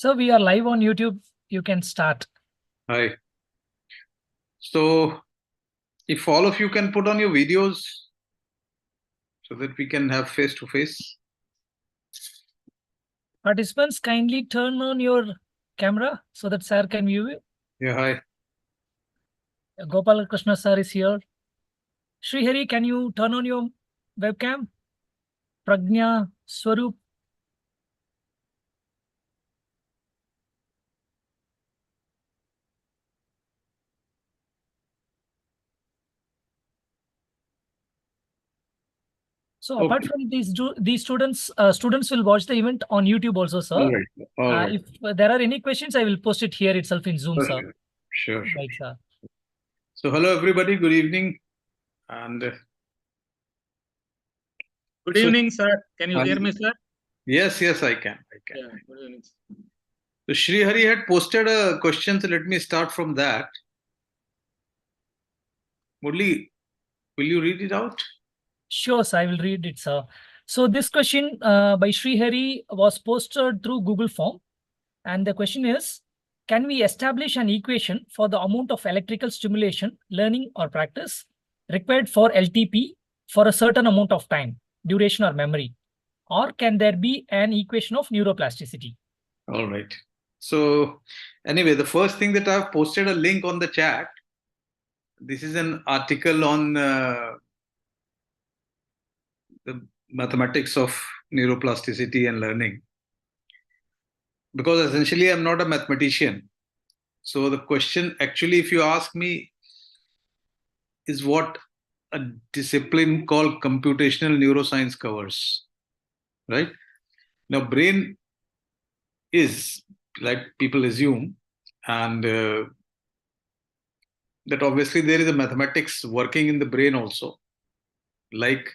So we are live on YouTube. You can start. Hi. So if all of you can put on your videos so that we can have face-to-face. Participants, kindly turn on your camera so that sir can view it. Yeah, hi. Gopal Krishna sir is here. Srihari, can you turn on your webcam? Pragnya, Swarup. So apart Okay. from these students, students will watch the event on YouTube also, sir. All right. All right. If there are any questions, I will post it here itself in Zoom, sir. Sure. Right, sir. So hello everybody. Good evening. And good evening, sir. Can you hear me, sir? Yes, I can. Yeah, good evening. So Srihari had posted a question, so let me start from that. Murli, will you read it out? Sure, sir, I will read it, sir. So this question by Srihari was posted through Google Form. And the question is, can we establish an equation for the amount of electrical stimulation, learning or practice required for LTP for a certain amount of time, duration or memory? Or can there be an equation of neuroplasticity? All right. So anyway, the first thing that I've posted a link on the chat. This is an article on the mathematics of neuroplasticity and learning. Because essentially I'm not a mathematician. So the question actually, if you ask me, is what a discipline called computational neuroscience covers, right? Now, brain is, like people assume, and that obviously there is a mathematics working in the brain also. Like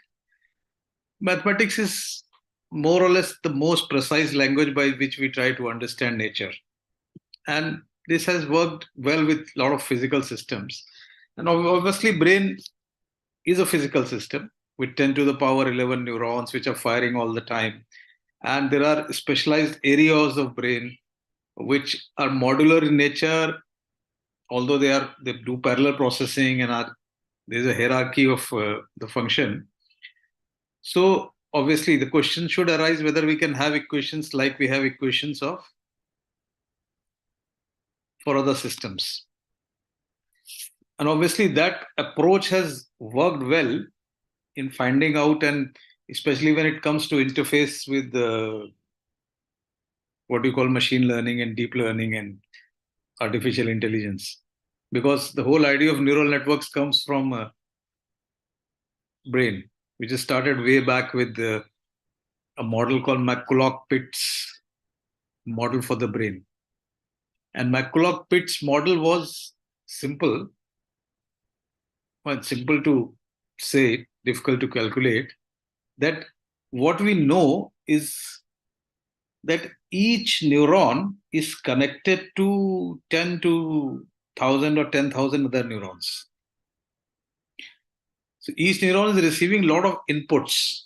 mathematics is more or less the most precise language by which we try to understand nature. And this has worked well with a lot of physical systems. And obviously brain is a physical system with 10 to the power 11 neurons which are firing all the time. And there are specialized areas of brain which are modular in nature, although they do parallel processing and there's a hierarchy of the function. So obviously the question should arise whether we can have equations like we have equations for other systems. And obviously that approach has worked well in finding out, and especially when it comes to interface with what you call machine learning and deep learning and artificial intelligence. Because the whole idea of neural networks comes from brain, which has started way back with a model called McCulloch-Pitts model for the brain. And McCulloch-Pitts model was simple. Well, simple to say, difficult to calculate. That what we know is that each neuron is connected to 10 to 1000 or 10,000 other neurons. So each neuron is receiving a lot of inputs.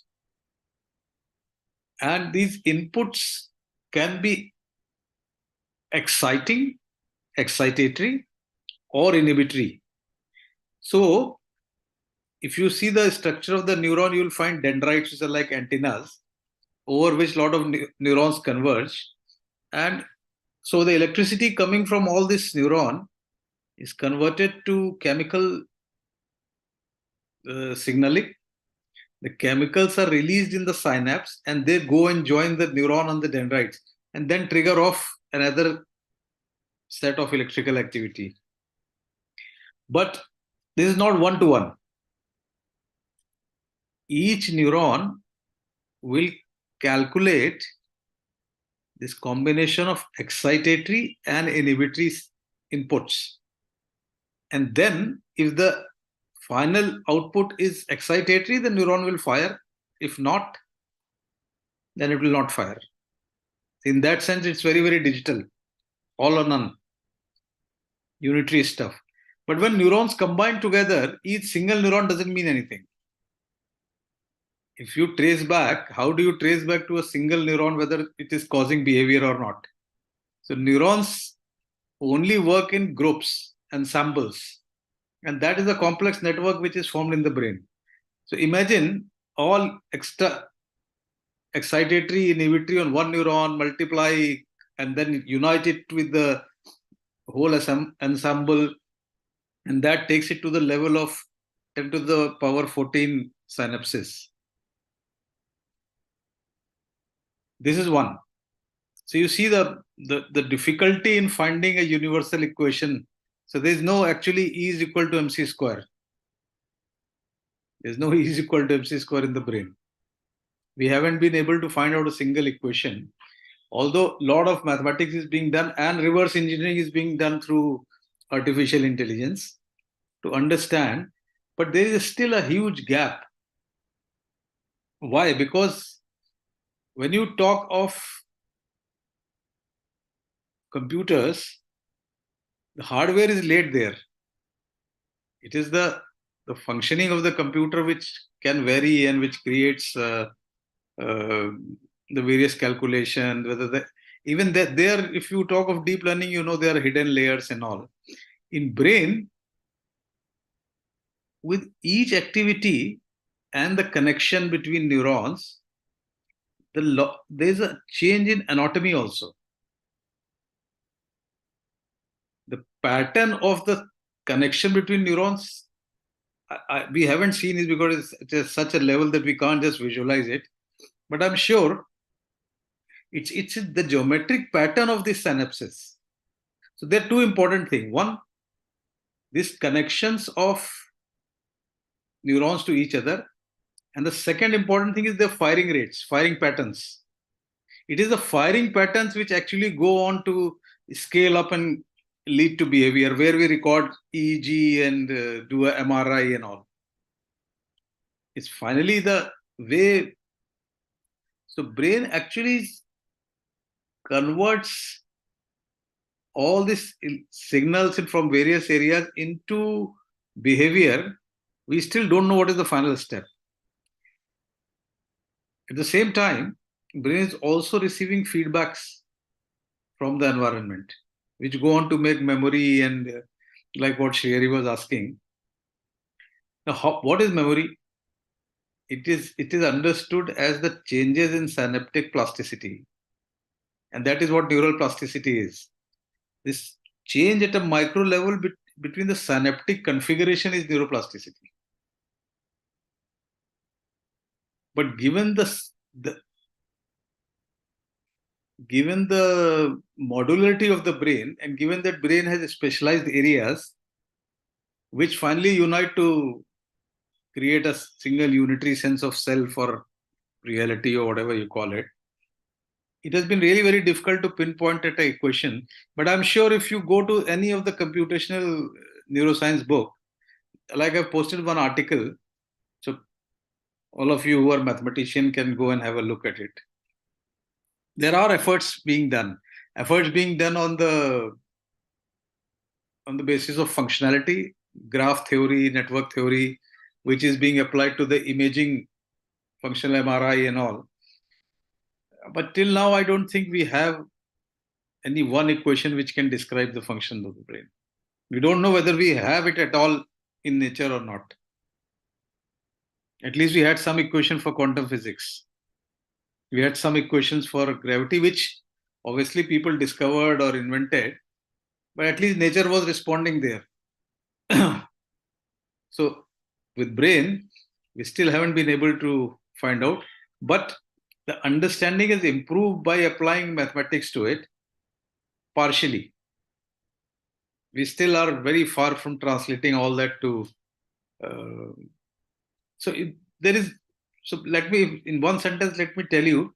And these inputs can be exciting, excitatory, or inhibitory. So if you see the structure of the neuron, you will find dendrites, which are like antennas, over which a lot of neurons converge. And so the electricity coming from all this neuron is converted to chemical signaling. The chemicals are released in the synapse and they go and join the neuron on the dendrites and then trigger off another set of electrical activity. But this is not one-to-one. Each neuron will calculate this combination of excitatory and inhibitory inputs. And then if the final output is excitatory, the neuron will fire. If not, then it will not fire. In that sense, it's very, very digital, all or none, unitary stuff. But when neurons combine together, each single neuron doesn't mean anything. If you trace back, how do you trace back to a single neuron whether it is causing behavior or not? So neurons only work in groups, ensembles, and that is a complex network which is formed in the brain. So imagine all extra excitatory inhibitory on one neuron, multiply and then unite it with the whole ensemble, and that takes it to the level of 10 to the power 14 synapses. This is one. So you see the difficulty in finding a universal equation. So there is no actually E is equal to mc square. There's no E is equal to mc square in the brain. We haven't been able to find out a single equation, although a lot of mathematics is being done and reverse engineering is being done through artificial intelligence to understand, but there is still a huge gap. Why? Because when you talk of computers, the hardware is laid there. It is the functioning of the computer which can vary and which creates the various calculations, whether even that there, if you talk of deep learning, you know, there are hidden layers and all. In brain, with each activity and the connection between neurons, there's a change in anatomy also. The pattern of the connection between neurons, we haven't seen it because it's at such a level that we can't just visualize it. But I'm sure it's the geometric pattern of these synapses. So there are two important things. One, these connections of neurons to each other. And the second important thing is the firing rates, firing patterns. It is the firing patterns which actually go on to scale up and lead to behavior, where we record EEG and do a MRI and all. It's finally the way. So brain actually converts all these signals from various areas into behavior. We still don't know what is the final step. At the same time, brain is also receiving feedbacks from the environment, which go on to make memory and like what Shriyari was asking. Now, what is memory? It is understood as the changes in synaptic plasticity. And that is what neural plasticity is. This change at a micro level between the synaptic configuration is neuroplasticity. But given the modularity of the brain, and given that brain has specialized areas which finally unite to create a single unitary sense of self or reality or whatever you call it, it has been really very difficult to pinpoint at an equation. But I'm sure if you go to any of the computational neuroscience book, like I've posted one article, so all of you who are mathematicians can go and have a look at it. There are efforts being done on the basis of functionality, graph theory, network theory, which is being applied to the imaging, functional MRI and all. But till now, I don't think we have any one equation which can describe the function of the brain. We don't know whether we have it at all in nature or not. At least we had some equation for quantum physics. We had some equations for gravity, which obviously people discovered or invented, but at least nature was responding there. So with brain, we still haven't been able to find out, but the understanding is improved by applying mathematics to it partially. We still are very far from translating all that to. So let me, in one sentence, let me tell you,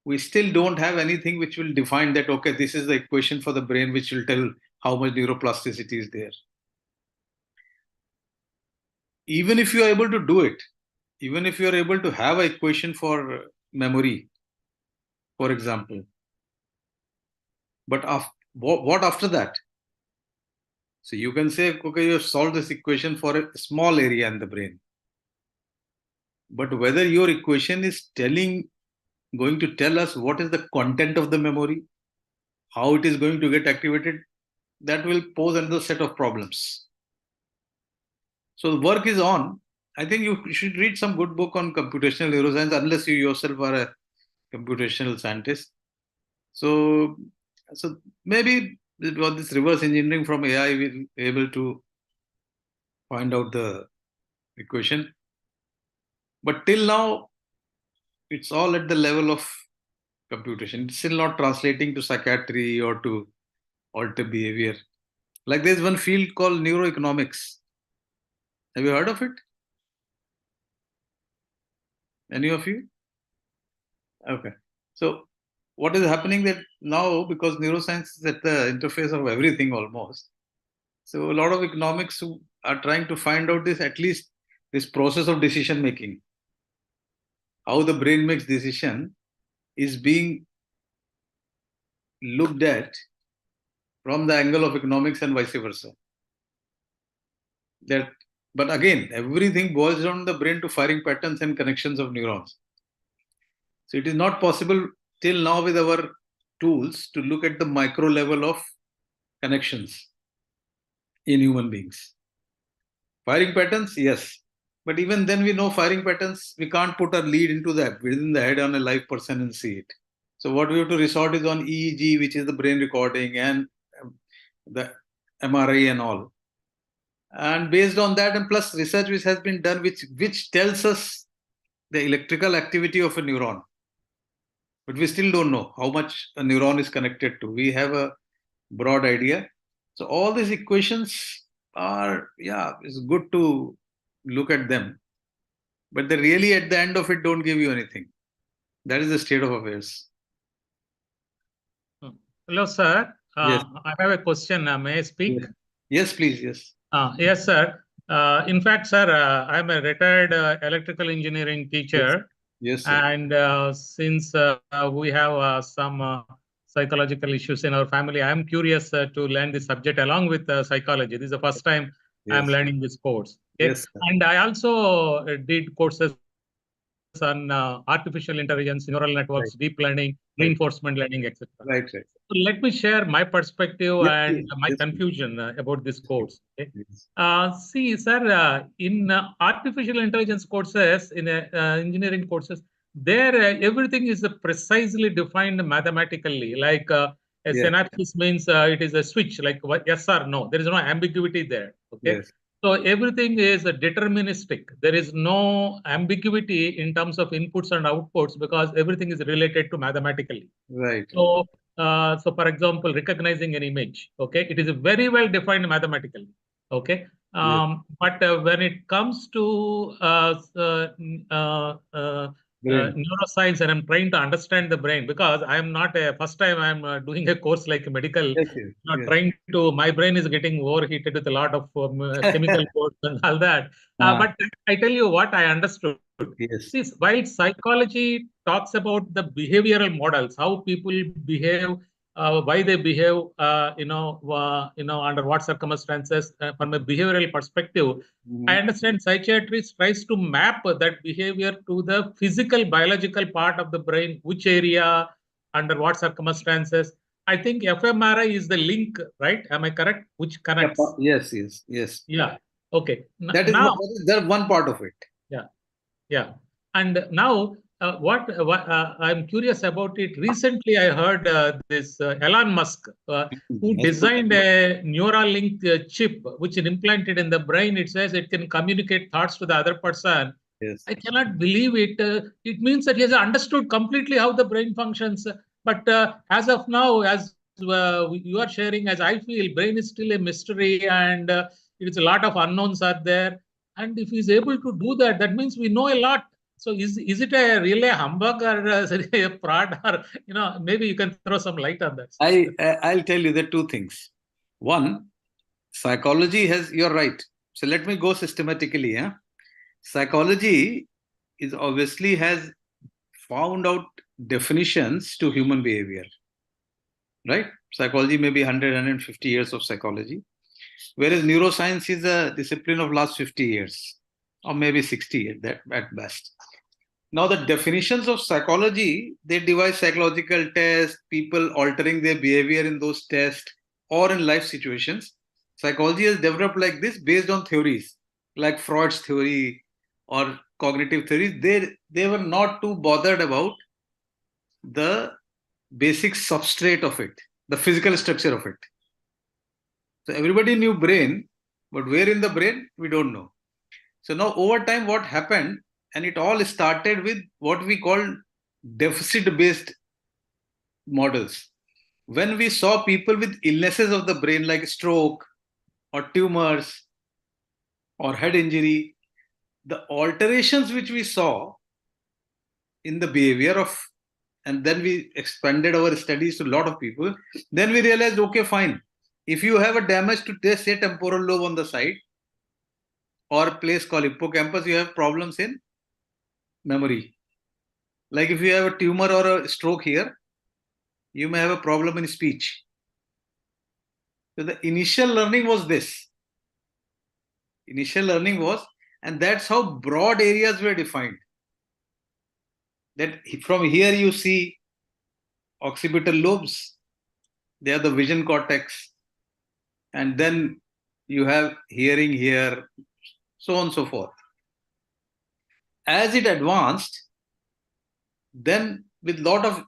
we still don't have anything which will define that, okay, this is the equation for the brain which will tell how much neuroplasticity is there. Even if you are able to do it, even if you are able to have an equation for memory, for example, but what after that? So you can say, okay, you have solved this equation for a small area in the brain. But whether your equation is going to tell us what is the content of the memory, how it is going to get activated, that will pose another set of problems. So the work is on. I think you should read some good book on computational neuroscience, unless you yourself are a computational scientist. So maybe with this reverse engineering from AI, we'll be able to find out the equation. But till now, it's all at the level of computation. It's still not translating to psychiatry or to alter behavior. Like there's one field called neuroeconomics. Have you heard of it? Any of you? Okay. So what is happening that now, because neuroscience is at the interface of everything almost, so a lot of economics who are trying to find out this, at least this process of decision making, how the brain makes decision, is being looked at from the angle of economics and vice versa. That, but again, everything boils down the brain to firing patterns and connections of neurons. So it is not possible till now with our tools to look at the micro level of connections in human beings. Firing patterns, yes. But even then we know firing patterns, we can't put a lead into that within the head on a live person and see it. So what we have to resort is on EEG, which is the brain recording, and the MRI and all. And based on that, and plus research which has been done, which tells us the electrical activity of a neuron. But we still don't know how much a neuron is connected to. We have a broad idea. So all these equations are, yeah, it's good to look at them. But they really, at the end of it, don't give you anything. That is the state of affairs. Hello, sir. Yes. I have a question. May I speak? Yes, please. Yes. Yes, sir. In fact, sir, I'm a retired electrical engineering teacher. Yes, sir. And since we have some psychological issues in our family, I'm curious to learn this subject along with psychology. This is the first time I'm Yes. learning this course. Okay? Yes, sir. And I also did courses on artificial intelligence, neural networks, Right. deep learning, Right. reinforcement learning, etc. Right, right. So let me share my perspective Yes, and please. my Yes, please. confusion about this course. Okay? Yes. See, sir, in artificial intelligence courses, in engineering courses, there everything is precisely defined mathematically. Like a Yes. synapse means it is a switch, like yes or no. There is no ambiguity there. Okay. Yes. So everything is deterministic. There is no ambiguity in terms of inputs and outputs because everything is related to mathematically. Right. So, so for example, recognizing an image, okay, it is very well defined mathematically, okay. Yes. But when it comes to Brain. neuroscience, and I'm trying to understand the brain because I am not a first time I'm doing a course like medical. Yes, yes, Not yes. trying to. My brain is getting overheated with a lot of chemical codes and all that. But I tell you what I understood. Yes. See, while psychology talks about the behavioral models, how people behave, why they behave, under what circumstances, from a behavioral perspective, I understand psychiatry tries to map that behavior to the physical, biological part of the brain, which area, under what circumstances. I think fMRI is the link, right? Am I correct? Which connects. Yes, yes, yes. Yeah. Okay. That is now, one part of it. Yeah. Yeah. And now, what I'm curious about it. Recently, I heard this Elon Musk, who designed a Neuralink chip, which is implanted in the brain. It says it can communicate thoughts to the other person. Yes. I cannot believe it. It means that he has understood completely how the brain functions. But as of now, as you are sharing, as I feel, brain is still a mystery, and it's a lot of unknowns are there. And if he's able to do that, that means we know a lot. So is it a really a humbug or a fraud, or maybe you can throw some light on that. I'll tell you the two things. One, psychology has, you're right. So let me go systematically. Yeah, psychology is obviously has found out definitions to human behavior. Right? Psychology may be 100, 150 years of psychology, whereas neuroscience is a discipline of last 50 years, or maybe 60 at best. Now, the definitions of psychology, they devise psychological tests, people altering their behavior in those tests or in life situations. Psychology has developed like this based on theories like Freud's theory or cognitive theories. They were not too bothered about the basic substrate of it, the physical structure of it. So everybody knew brain, but where in the brain, we don't know. So now over time, what happened, and it all started with what we call deficit-based models. When we saw people with illnesses of the brain like stroke or tumors or head injury, the alterations which we saw in the behavior of, and then we expanded our studies to a lot of people, then we realized, okay, fine. If you have a damage to, say, temporal lobe on the side or a place called hippocampus, you have problems in memory. Like if you have a tumor or a stroke here, you may have a problem in speech. So the initial learning was this. Initial learning was, and that's how broad areas were defined. That from here you see occipital lobes, they are the vision cortex, and then you have hearing here, so on and so forth. As it advanced, then with lot of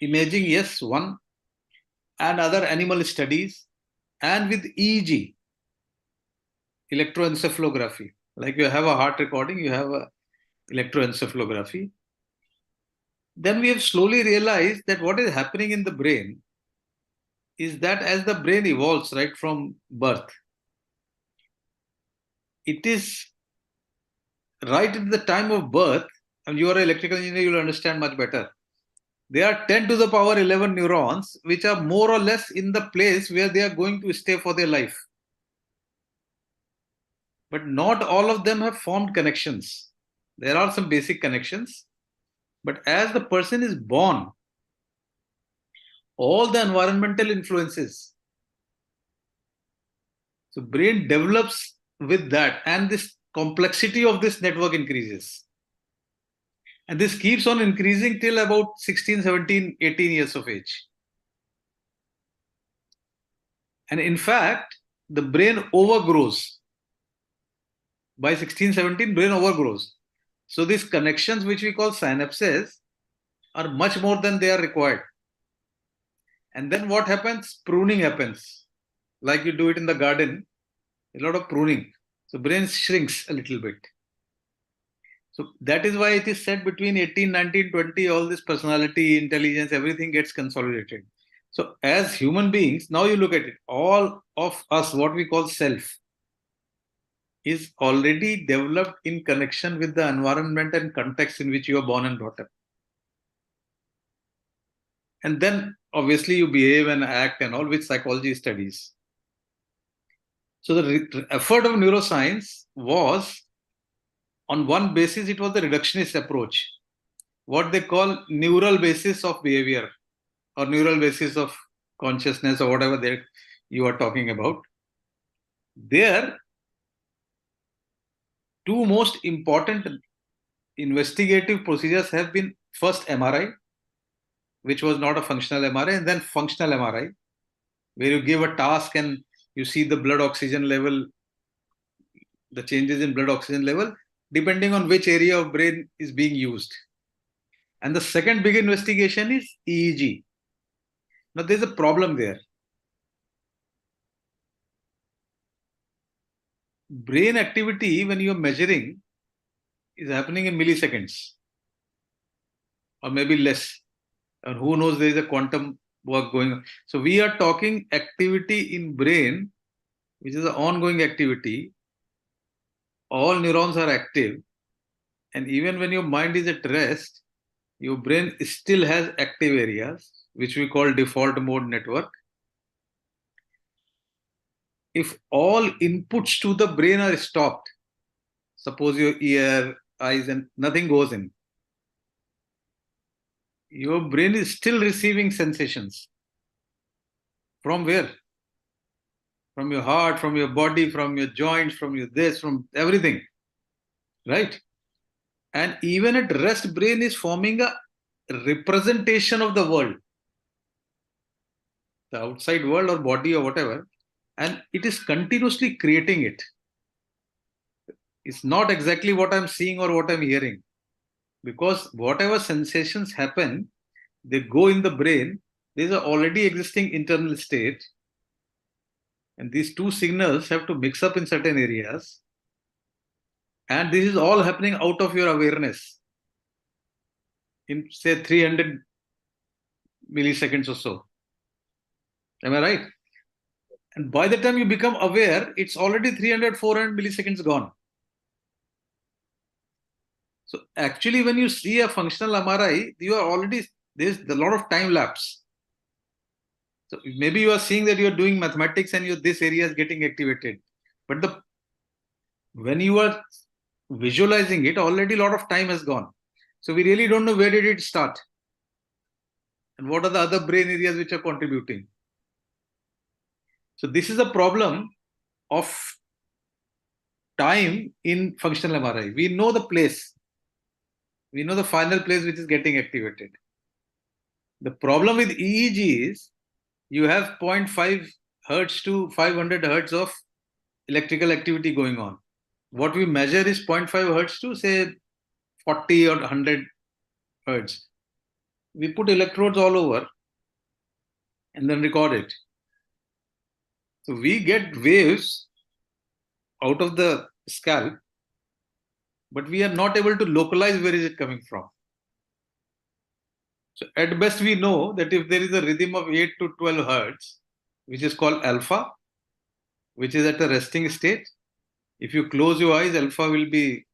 imaging, yes, one, and other animal studies, and with EEG, electroencephalography. Like you have a heart recording, you have a electroencephalography. Then we have slowly realized that what is happening in the brain is that as the brain evolves right from birth, it is right at the time of birth, and you are an electrical engineer, you will understand much better. There are 10 to the power 11 neurons, which are more or less in the place where they are going to stay for their life. But not all of them have formed connections. There are some basic connections. But as the person is born, all the environmental influences, so brain develops with that, and this complexity of this network increases. And this keeps on increasing till about 16, 17, 18 years of age. And in fact, the brain overgrows. By 16, 17, brain overgrows. So these connections, which we call synapses, are much more than they are required. And then what happens? Pruning happens. Like you do it in the garden, a lot of pruning. So brain shrinks a little bit. So that is why it is said between 18, 19, 20, all this personality, intelligence, everything gets consolidated. So as human beings, now you look at it, all of us, what we call self, is already developed in connection with the environment and context in which you are born and brought up. And then obviously you behave and act and all, which psychology studies. So the effort of neuroscience was, on one basis, it was the reductionist approach, what they call neural basis of behavior or neural basis of consciousness or whatever you are talking about. There, two most important investigative procedures have been first MRI, which was not a functional MRI, and then functional MRI, where you give a task and you see the blood oxygen level, the changes in blood oxygen level, depending on which area of brain is being used. And the second big investigation is EEG. Now there's a problem there. Brain activity, when you're measuring, is happening in milliseconds or maybe less. And who knows, there is a quantum work going on. So we are talking activity in brain, which is an ongoing activity. All neurons are active. And even when your mind is at rest, your brain still has active areas, which we call default mode network. If all inputs to the brain are stopped, suppose your ear, eyes, and nothing goes in, your brain is still receiving sensations. From where? From your heart, from your body, from your joints, from your this, from everything, right? And even at rest, brain is forming a representation of the world, the outside world or body or whatever, and it is continuously creating it. It's not exactly what I'm seeing or what I'm hearing, because whatever sensations happen, they go in the brain. There's an already existing internal state, and these two signals have to mix up in certain areas, and this is all happening out of your awareness in, say, 300 milliseconds or so. Am I right? And by the time you become aware, it's already 300, 400 milliseconds gone. So actually, when you see a functional MRI, you are already, there's a lot of time lapse. So maybe you are seeing that you're doing mathematics and this area is getting activated. But when you are visualizing it, already a lot of time has gone. So we really don't know where did it start and what are the other brain areas which are contributing. So this is a problem of time in functional MRI. We know the place. We know the final place which is getting activated. The problem with EEG is you have 0.5 hertz to 500 hertz of electrical activity going on. What we measure is 0.5 hertz to, say, 40 or 100 hertz. We put electrodes all over and then record it. So we get waves out of the scalp, but we are not able to localize where is it coming from. So at best, we know that if there is a rhythm of 8 to 12 hertz, which is called alpha, which is at a resting state, if you close your eyes, alpha will be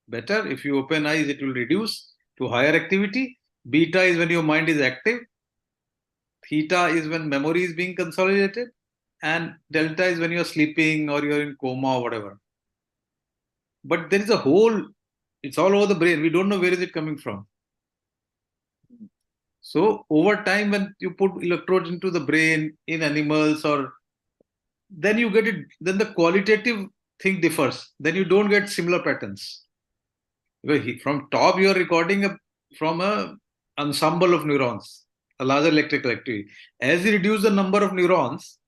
better. If you open eyes, it will reduce to higher activity. Beta is when your mind is active. Theta is when memory is being consolidated. And delta is when you're sleeping or you're in coma or whatever. But there is a whole, it's all over the brain. We don't know where is it coming from. So over time, when you put electrodes into the brain in animals, or then you get it, then the qualitative thing differs. Then you don't get similar patterns. From top, you are recording from an ensemble of neurons, a larger electrical activity. As you reduce the number of neurons,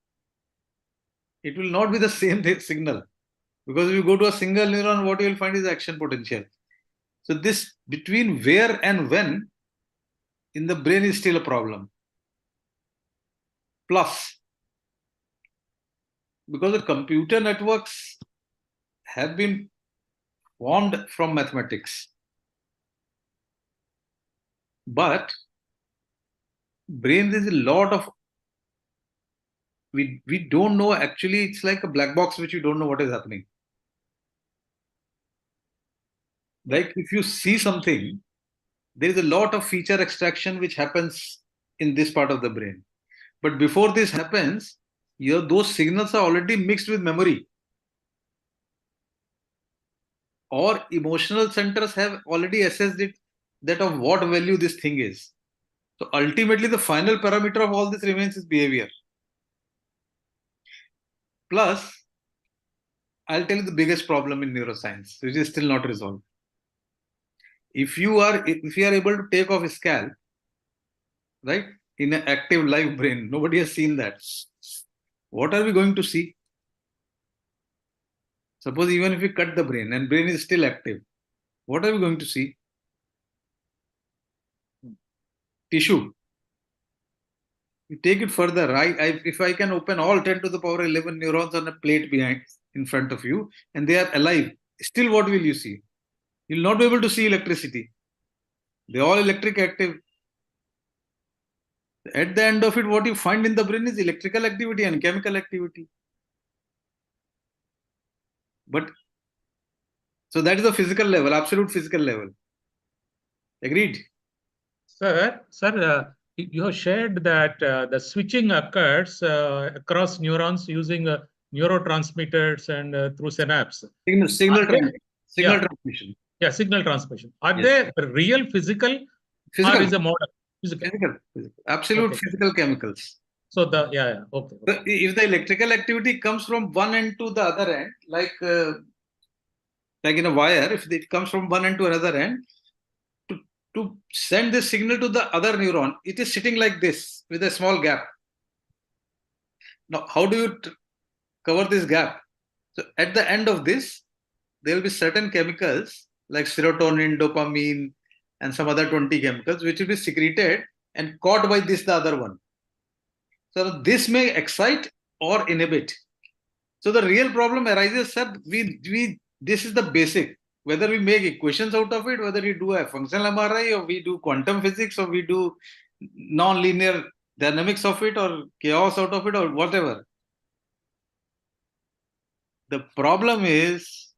it will not be the same signal. Because if you go to a single neuron, what you will find is action potential. So this between where and when in the brain is still a problem. Plus, because the computer networks have been formed from mathematics, but brain, there's a lot of, we don't know. Actually, it's like a black box which you don't know what is happening. Like if you see something, there is a lot of feature extraction which happens in this part of the brain. But before this happens, those signals are already mixed with memory. Or emotional centers have already assessed it, that of what value this thing is. So ultimately, the final parameter of all this remains is behavior. Plus, I'll tell you the biggest problem in neuroscience, which is still not resolved. If you are able to take off a scalp, right, in an active live brain, nobody has seen that. What are we going to see? Suppose even if we cut the brain and brain is still active, what are we going to see? Tissue. You take it further. If I can open all 10 to the power 11 neurons on a plate in front of you, and they are alive, still what will you see? You'll not be able to see electricity. They're all electric active. At the end of it, what you find in the brain is electrical activity and chemical activity. But so that is the physical level, absolute physical level. Agreed? Sir, you have shared that the switching occurs across neurons using neurotransmitters and through synapse. Signal transmission. Yeah, signal transmission. Are they real physical or is a model? Physical. Absolute physical chemicals. So okay. So if the electrical activity comes from one end to the other end, like like in a wire, if it comes from one end to another end, to send this signal to the other neuron, it is sitting like this with a small gap. Now, how do you cover this gap? So at the end of this, there will be certain chemicals like serotonin, dopamine, and some other 20 chemicals, which will be secreted and caught by this, the other one. So this may excite or inhibit. So the real problem arises, sir, this is the basic. Whether we make equations out of it, whether we do a functional MRI or we do quantum physics or we do non-linear dynamics of it or chaos out of it or whatever. The problem is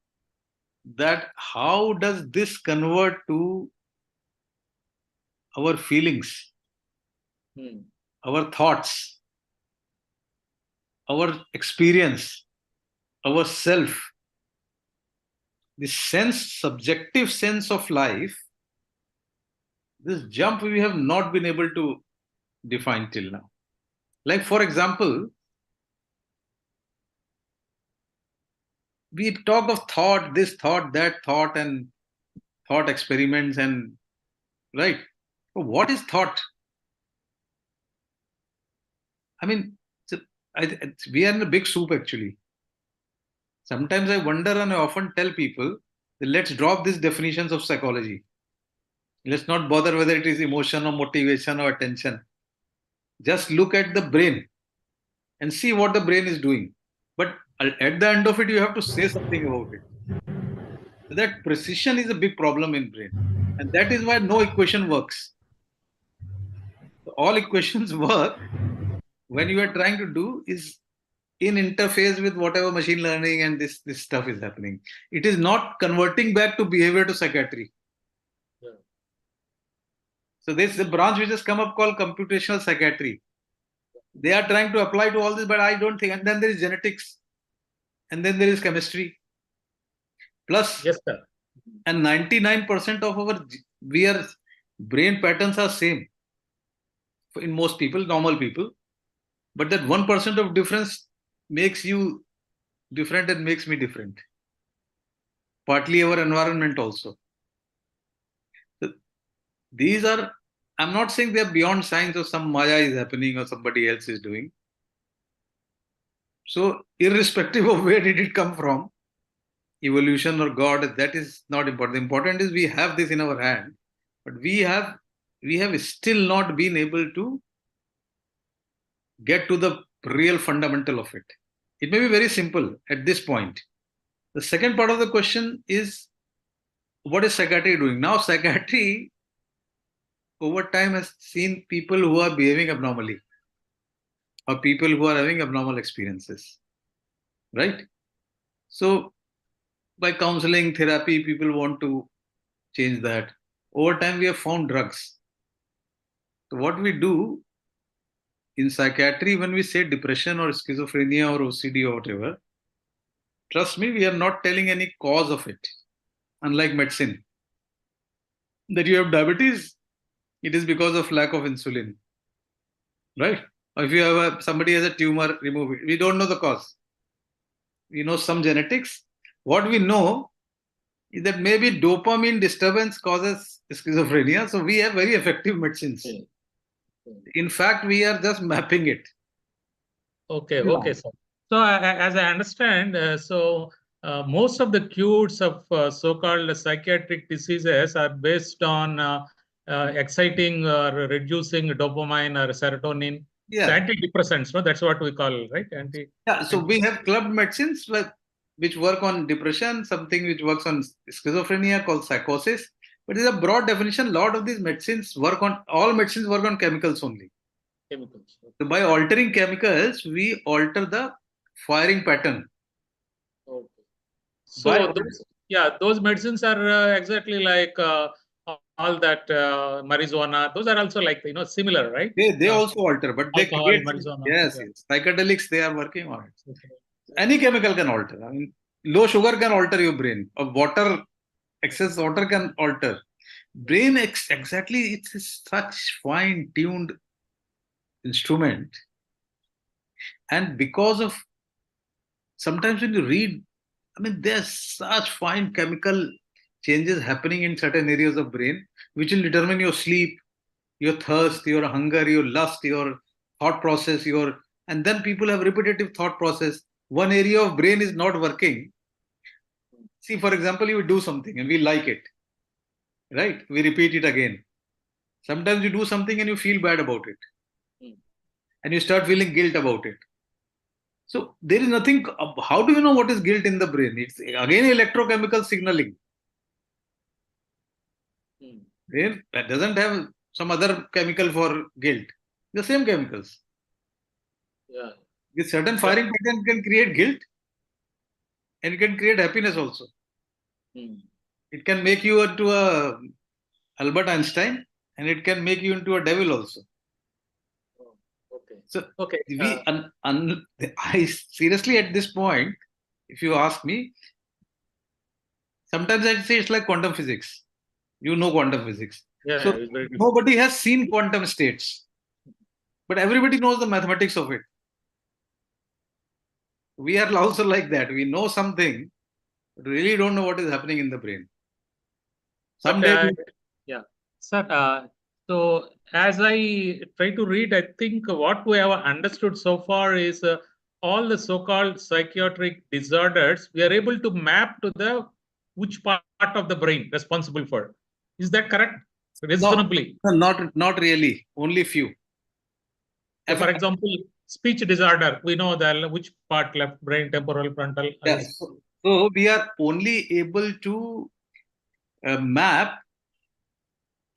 that how does this convert to our feelings, our thoughts, our experience, our self, the subjective sense of life. This jump we have not been able to define till now. Like, for example, we talk of thought, this thought, that thought, and thought experiments, and right. But what is thought? I mean, we are in a big soup actually. Sometimes I wonder and I often tell people that let's drop these definitions of psychology. Let's not bother whether it is emotion or motivation or attention. Just look at the brain and see what the brain is doing. But at the end of it, you have to say something about it. That precision is a big problem in brain. And that is why no equation works. All equations work when you are trying to do is in interface with whatever machine learning and this stuff is happening. It is not converting back to behavior to psychiatry. Yeah. So there's a branch which has come up called computational psychiatry. They are trying to apply to all this, but I don't think. And then there is genetics, and then there is chemistry. Plus, yes, sir. And 99% of our brain patterns are same in most people, normal people. But that 1% of difference makes you different and makes me different. Partly our environment also. So these are, I'm not saying they're beyond science or some Maya is happening or somebody else is doing. So irrespective of where did it come from, evolution or God, that is not important. The important is we have this in our hand, but we have still not been able to get to the real fundamental of it. It may be very simple at this point. The second part of the question is, what is psychiatry doing? Now, psychiatry over time has seen people who are behaving abnormally or people who are having abnormal experiences, right? So, by counseling, therapy, people want to change that. Over time, we have found drugs. So, what we do in psychiatry, when we say depression or schizophrenia or OCD or whatever, trust me, we are not telling any cause of it. Unlike medicine, that you have diabetes, it is because of lack of insulin, right? Or if you have somebody has a tumor, remove it. We don't know the cause. We know some genetics. What we know is that maybe dopamine disturbance causes schizophrenia. So we have very effective medicines. In fact, we are just mapping it. Okay, okay, sir. So as I understand, most of the cures of so-called psychiatric diseases are based on exciting or reducing dopamine or serotonin. Yeah. So antidepressants, no? That's what we call, right? So we have clubbed medicines which work on depression, something which works on schizophrenia called psychosis. But there's a broad definition. A lot of these medicines all medicines work on chemicals only. Chemicals. So by altering chemicals, we alter the firing pattern. Okay. So those medicines are exactly like all that marijuana. Those are also like similar, right? They also alter, but they alcohol, create marijuana. Yes. Psychedelics, they are working on it. Okay. Any chemical can alter. I mean, low sugar can alter your brain. Or excess water can alter. Brain exactly, it's such fine-tuned instrument. And because of sometimes when you read I mean, there's such fine chemical changes happening in certain areas of brain, which will determine your sleep, your thirst, your hunger, your lust, your thought process, and then people have repetitive thought process. One area of brain is not working. See, for example, you do something and we like it, right? We repeat it again. Sometimes you do something and you feel bad about it, and you start feeling guilt about it. So there is nothing. How do you know what is guilt in the brain? It's again electrochemical signaling. Brain doesn't have some other chemical for guilt. The same chemicals. Yeah. With certain firing pattern can create guilt, and it can create happiness also. It can make you into a Albert Einstein, and it can make you into a devil also. Okay. So Okay. I seriously at this point, if you ask me, sometimes I'd say it's like quantum physics. You know quantum physics. Yeah, So it's very good. nobody has seen quantum states, but everybody knows the mathematics of it. We are also like that. We know something, but really don't know what is happening in the brain. Someday, yeah. Sir, so as I try to read, I think what we have understood so far is all the so-called psychiatric disorders, we are able to map to the which part of the brain responsible for. Is that correct? Reasonably. No, not really. Only few. For example, speech disorder, we know that which part, left brain, temporal, frontal. Yeah. So we are only able to map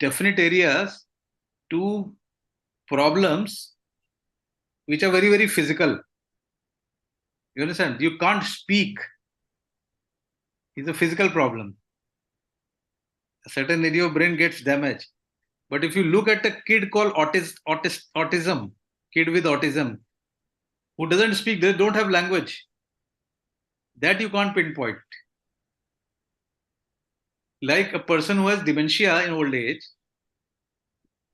definite areas to problems which are very, very physical. You understand? You can't speak. It's a physical problem. A certain area of brain gets damaged. But if you look at a kid called autism, kid with autism, who doesn't speak, they don't have language, that you can't pinpoint. Like a person who has dementia in old age,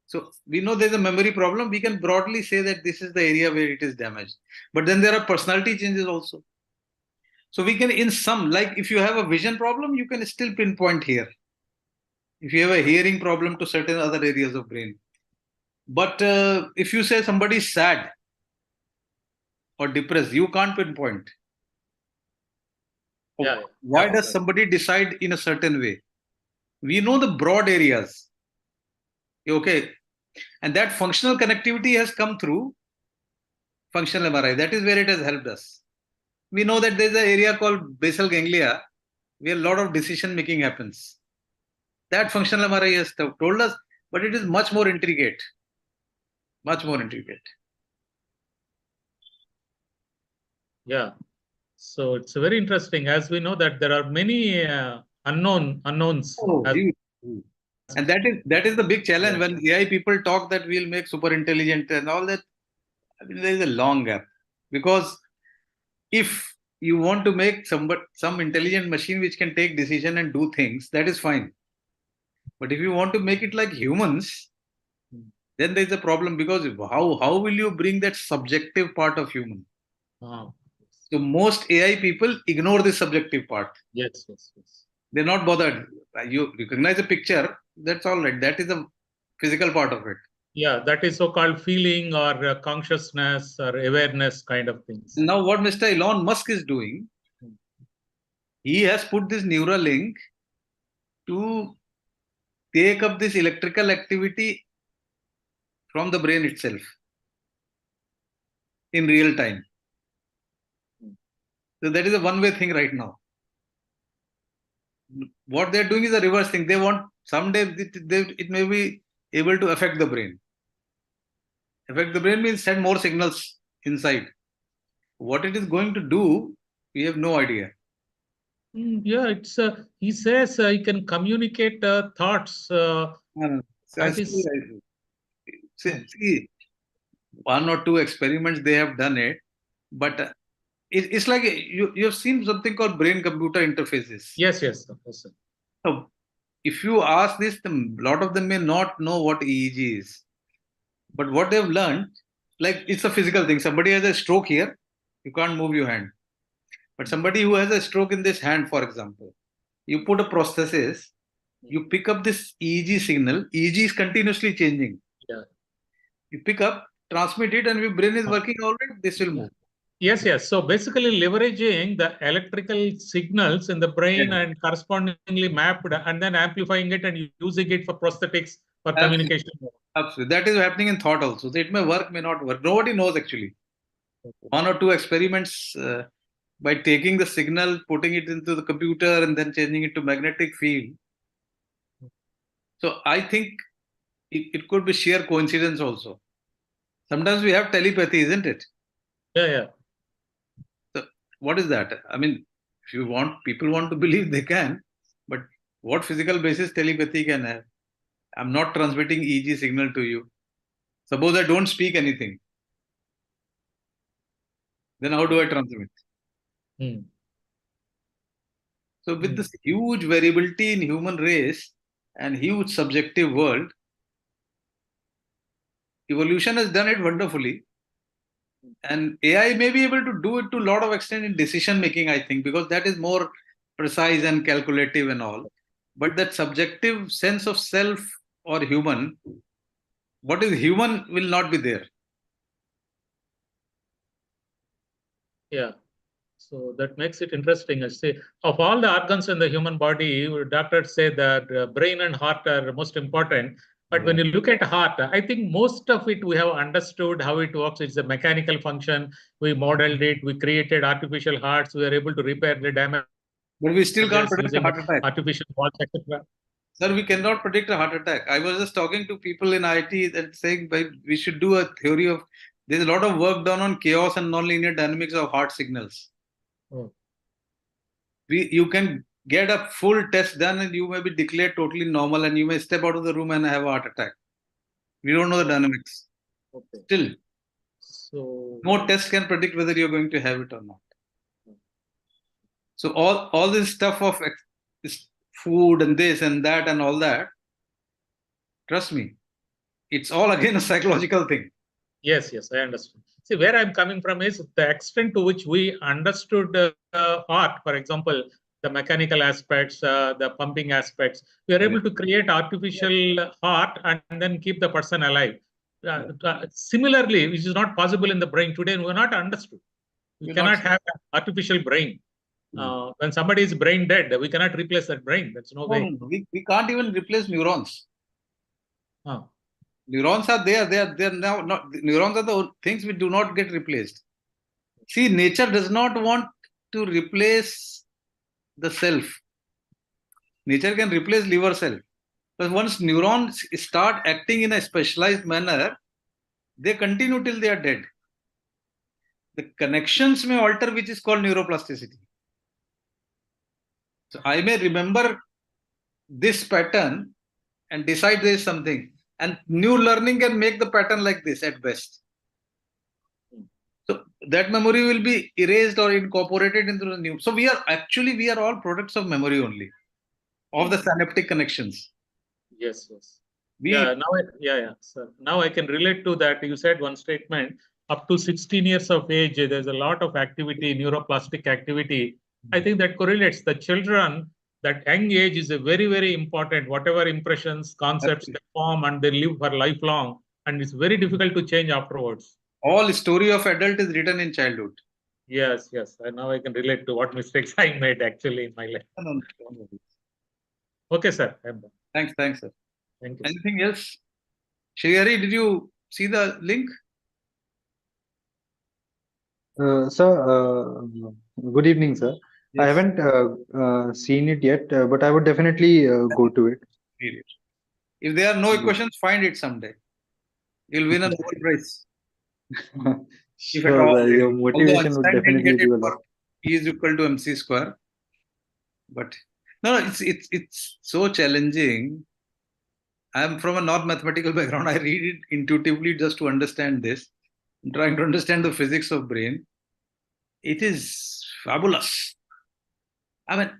so we know there's a memory problem. We can broadly say that this is the area where it is damaged. But then there are personality changes also. So we can, in some, like if you have a vision problem, you can still pinpoint here. If you have a hearing problem to certain other areas of brain. But if you say somebody is sad or depressed, you can't pinpoint. Yeah. Why does somebody decide in a certain way? We know the broad areas. Okay. And that functional connectivity has come through functional MRI. That is where it has helped us. We know that there's an area called basal ganglia where a lot of decision making happens. That functional MRI has told us, but it is much more intricate. Much more intricate. Yeah. So it's very interesting. As we know that there are many unknowns. And that is the big challenge when AI people talk that we'll make super intelligent and all that. I mean, there is a long gap, because if you want to make some intelligent machine which can take decision and do things, that is fine. But if you want to make it like humans, then there is a problem, because how will you bring that subjective part of human? So most AI people ignore the subjective part. Yes. They're not bothered. You recognize a picture, that's all right. That is the physical part of it. Yeah, that is so-called feeling or consciousness or awareness kind of things. Now what Mr. Elon Musk is doing, he has put this neural link to take up this electrical activity from the brain itself in real time. So that is a one-way thing right now. What they're doing is a reverse thing. They want someday it may be able to affect the brain. Affect the brain means send more signals inside. What it is going to do, we have no idea. Yeah, it's he says he can communicate thoughts. See, one or two experiments they have done it, but it's like you have seen something called brain-computer interfaces. Yes, sir. So if you ask this, a lot of them may not know what EEG is. But what they've learned, like it's a physical thing. Somebody has a stroke here, you can't move your hand. But somebody who has a stroke in this hand, for example, you put a prosthesis, you pick up this EEG signal. EEG is continuously changing. Yeah. You pick up, transmit it, and your brain is working all right, this will move. Yes, yes. So basically leveraging the electrical signals in the brain and correspondingly mapped and then amplifying it and using it for prosthetics for communication. Absolutely. That is happening in thought also. So it may work, may not work. Nobody knows actually. One or two experiments by taking the signal, putting it into the computer and then changing it to magnetic field. So I think it could be sheer coincidence also. Sometimes we have telepathy, isn't it? Yeah, yeah. So what is that? I mean, if you want, people want to believe they can, but what physical basis telepathy can have? I'm not transmitting EEG signal to you. Suppose I don't speak anything. Then how do I transmit? So with this huge variability in human race and huge subjective world, evolution has done it wonderfully. And AI may be able to do it to a lot of extent in decision making, I think, because that is more precise and calculative and all. But that subjective sense of self or human, what is human will not be there. Yeah. So that makes it interesting. I say, of all the organs in the human body, doctors say that brain and heart are most important. But when you look at heart, I think most of it we have understood how it works. It's a mechanical function. We modeled it. We created artificial hearts. We are able to repair the damage. But we still can't predict a using heart attack. artificial hearts, etc. Sir, we cannot predict a heart attack. I was just talking to people in IIT and saying we should do a theory of, there's a lot of work done on chaos and nonlinear dynamics of heart signals. Oh. You can get a full test done and you may be declared totally normal and you may step out of the room and have a heart attack. We don't know the dynamics. Okay. Still, so no test can predict whether you're going to have it or not. So all this stuff of this food and this and that and all that, trust me, it's all again a psychological thing. Yes, yes, I understand. See, where I'm coming from is the extent to which we understood heart, for example, the mechanical aspects, the pumping aspects. We are able to create artificial heart and then keep the person alive. Similarly, which is not possible in the brain today, we are not understood. We cannot have an artificial brain. When somebody is brain dead, we cannot replace that brain. That's no way. No. We can't even replace neurons. Neurons are there. They're now not. Neurons are the things which do not get replaced. See, nature does not want to replace the self. Nature can replace liver cell. But once neurons start acting in a specialized manner, they continue till they are dead. The connections may alter, which is called neuroplasticity. So I may remember this pattern and decide there is something. And new learning can make the pattern like this at best. So that memory will be erased or incorporated into the new. So we are all products of memory only, of the synaptic connections. Yes, yes. Sir. Now I can relate to that. You said one statement, up to 16 years of age, there's a lot of activity, neuroplastic activity. I think that correlates. The children, that young age is a very, very important. Whatever impressions, concepts they form and they live for lifelong. And it's very difficult to change afterwards. All story of adult is written in childhood. Yes, yes. And now I can relate to what mistakes I made actually in my life. Okay, sir. Thanks, sir. Thank you. Anything else? Shrihari, did you see the link? Sir, good evening, sir. Yes. I haven't seen it yet, but I would definitely go to it. If there are no questions, find it someday. You'll win a Nobel Prize. Sure, your motivation would definitely do a lot. E is equal to mc square. But no, it's so challenging. I'm from a not mathematical background. I read it intuitively just to understand this. I'm trying to understand the physics of brain. It is fabulous. I mean,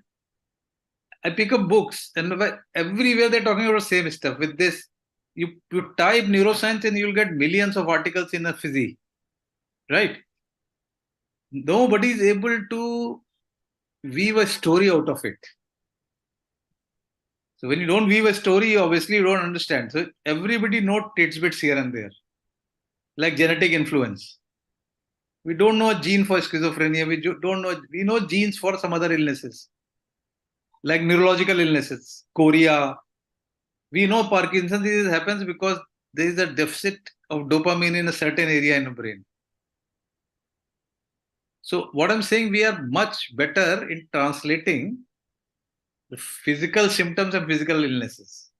I pick up books and everywhere they're talking about the same stuff. With this, you type neuroscience and you'll get millions of articles in a physics, right? Nobody is able to weave a story out of it. So when you don't weave a story, obviously you don't understand. So everybody knows tidbits here and there, like genetic influence. We don't know a gene for schizophrenia. We know genes for some other illnesses, like neurological illnesses, chorea. We know Parkinson's disease happens because there is a deficit of dopamine in a certain area in the brain. So what I'm saying, we are much better in translating the physical symptoms and physical illnesses.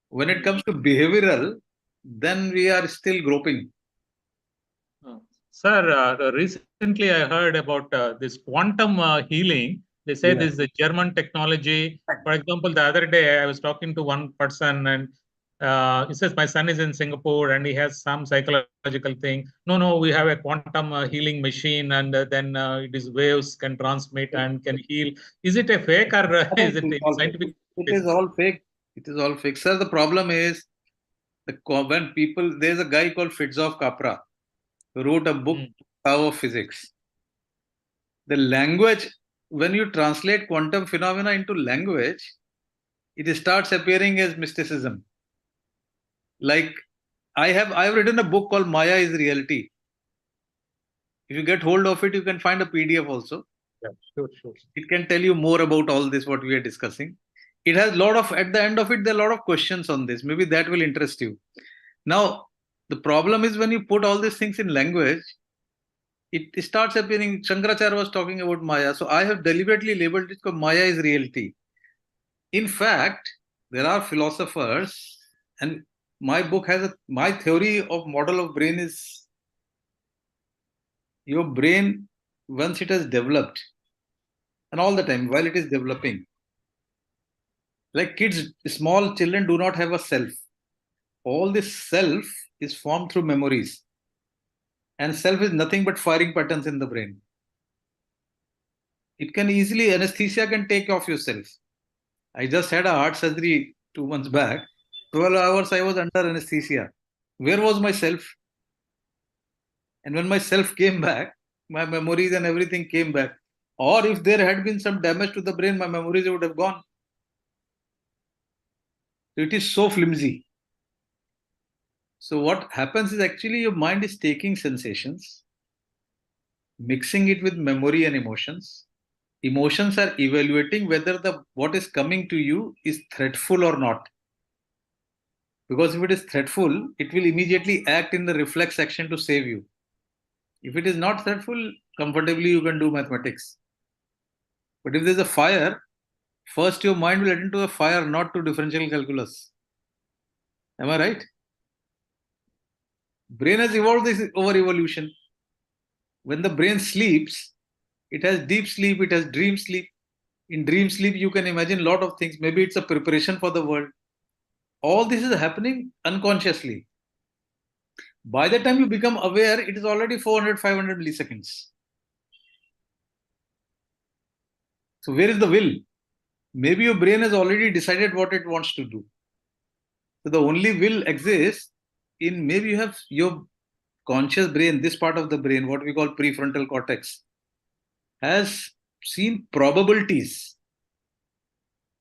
When it comes to behavioral, then we are still groping. Sir, recently I heard about this quantum healing. They say this is a German technology. For example, the other day I was talking to one person and he says, my son is in Singapore and he has some psychological thing. No, we have a quantum healing machine and then it is waves can transmit and can heal. Is it a fake or is it scientific? It is all fake. It is all fake. Sir, the problem is when people, there's a guy called Fritjof Capra who wrote a book, Tao of Physics. The language, when you translate quantum phenomena into language, it starts appearing as mysticism. Like I've written a book called Maya is Reality. If you get hold of it, you can find a PDF also. Yeah, sure. It can tell you more about all this, what we are discussing. It has a lot of, at the end of it, there are a lot of questions on this. Maybe that will interest you. Now, the problem is when you put all these things in language, it starts appearing. Shankaracharya was talking about Maya. So I have deliberately labeled it because Maya is reality. In fact, there are philosophers, and my book has my theory of model of brain is your brain, once it has developed, and all the time while it is developing, like kids, small children do not have a self. All this self is formed through memories, and self is nothing but firing patterns in the brain. It can easily, anesthesia can take off yourself. I just had a heart surgery 2 months back. 12 hours I was under anesthesia. Where was my self? And when my self came back, my memories and everything came back. Or if there had been some damage to the brain, my memories would have gone. So it is so flimsy. So what happens is actually your mind is taking sensations, mixing it with memory and emotions. Emotions are evaluating whether what is coming to you is threatful or not. Because if it is threatful, it will immediately act in the reflex action to save you. If it is not threatful, comfortably you can do mathematics. But if there's a fire, first your mind will attend to a fire, not to differential calculus. Am I right? Brain has evolved this over evolution. When the brain sleeps, it has deep sleep, it has dream sleep. In dream sleep, you can imagine a lot of things. Maybe it's a preparation for the world. All this is happening unconsciously. By the time you become aware, it is already 400, 500 milliseconds. So where is the will? Maybe your brain has already decided what it wants to do. So the only will exists in, maybe you have your conscious brain, this part of the brain, what we call prefrontal cortex, has seen probabilities.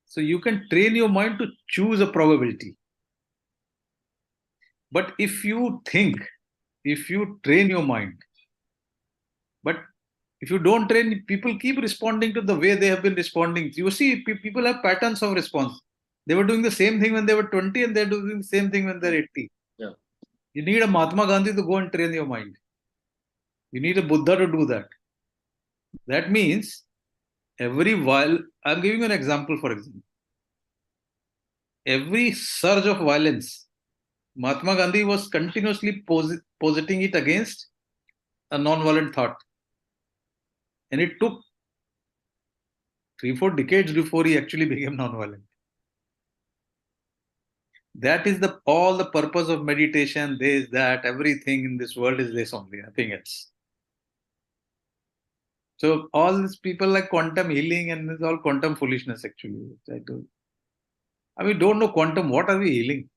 So you can train your mind to choose a probability. But if you train your mind, but if you don't train, people keep responding to the way they have been responding. You see, people have patterns of response. They were doing the same thing when they were 20 and they're doing the same thing when they're 80. Yeah. You need a Mahatma Gandhi to go and train your mind. You need a Buddha to do that. That means every while, I'm giving you an example, for example. Every surge of violence, Mahatma Gandhi was continuously positing it against a non-violent thought. And it took 3-4 decades before he actually became non-violent. That is all the purpose of meditation, this, that, everything in this world is this only, nothing else. So all these people like quantum healing and it's all quantum foolishness actually. We don't know quantum, what are we healing?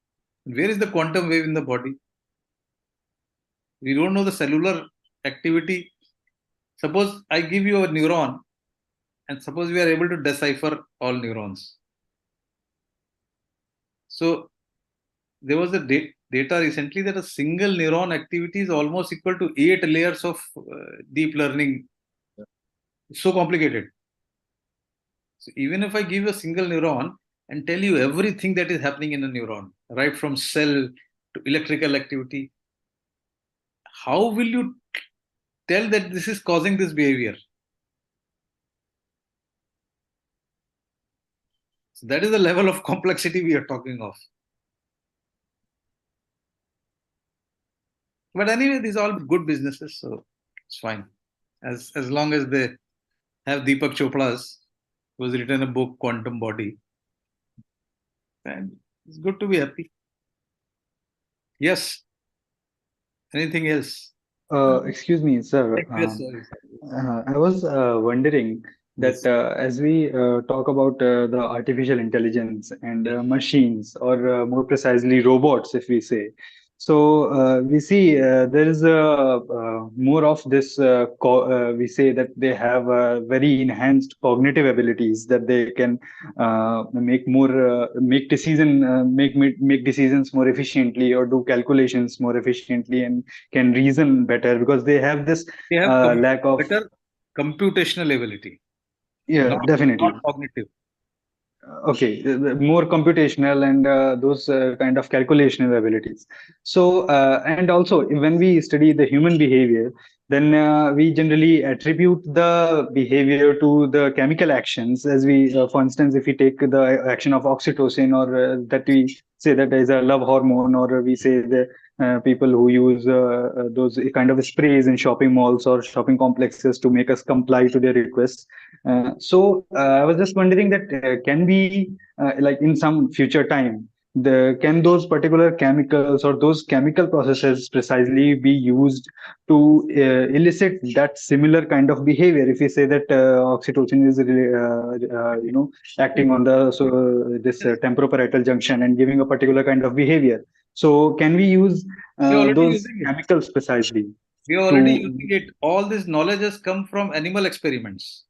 Where is the quantum wave in the body? We don't know the cellular activity. Suppose I give you a neuron And suppose we are able to decipher all neurons. So there was a data recently that a single neuron activity is almost equal to 8 layers of deep learning. It's so complicated. So even if I give a single neuron and tell you everything that is happening in a neuron, right from cell to electrical activity, how will you tell that this is causing this behavior? So that is the level of complexity we are talking of. But anyway, these are all good businesses, so it's fine. As long as they have Deepak Chopra's, who has written a book, Quantum Body, and it's good to be happy. Yes. Anything else? Excuse me, sir. Yes, sorry. I was wondering that Yes. as we talk about the artificial intelligence and machines, or more precisely robots, if we say, so we see there is more of this. We say that they have very enhanced cognitive abilities, that they can make decisions more efficiently, or do calculations more efficiently, and can reason better, because they have this They have lack of. better computational ability, Yeah, definitely. not cognitive. Okay, more computational and those kind of calculational abilities. So, and also when we study the human behavior, then we generally attribute the behavior to the chemical actions. As we, for instance, if we take the action of oxytocin, or that we say that is a love hormone, or we say the people who use those kind of sprays in shopping malls or shopping complexes to make us comply to their requests. I was just wondering that can we, like in some future time, can those particular chemicals or those chemical processes precisely be used to elicit that similar kind of behavior? If we say that oxytocin is acting on the this temporoparietal junction and giving a particular kind of behavior, so can we use We're already those using it. chemicals precisely? We are already using it. All this knowledge has come from animal experiments.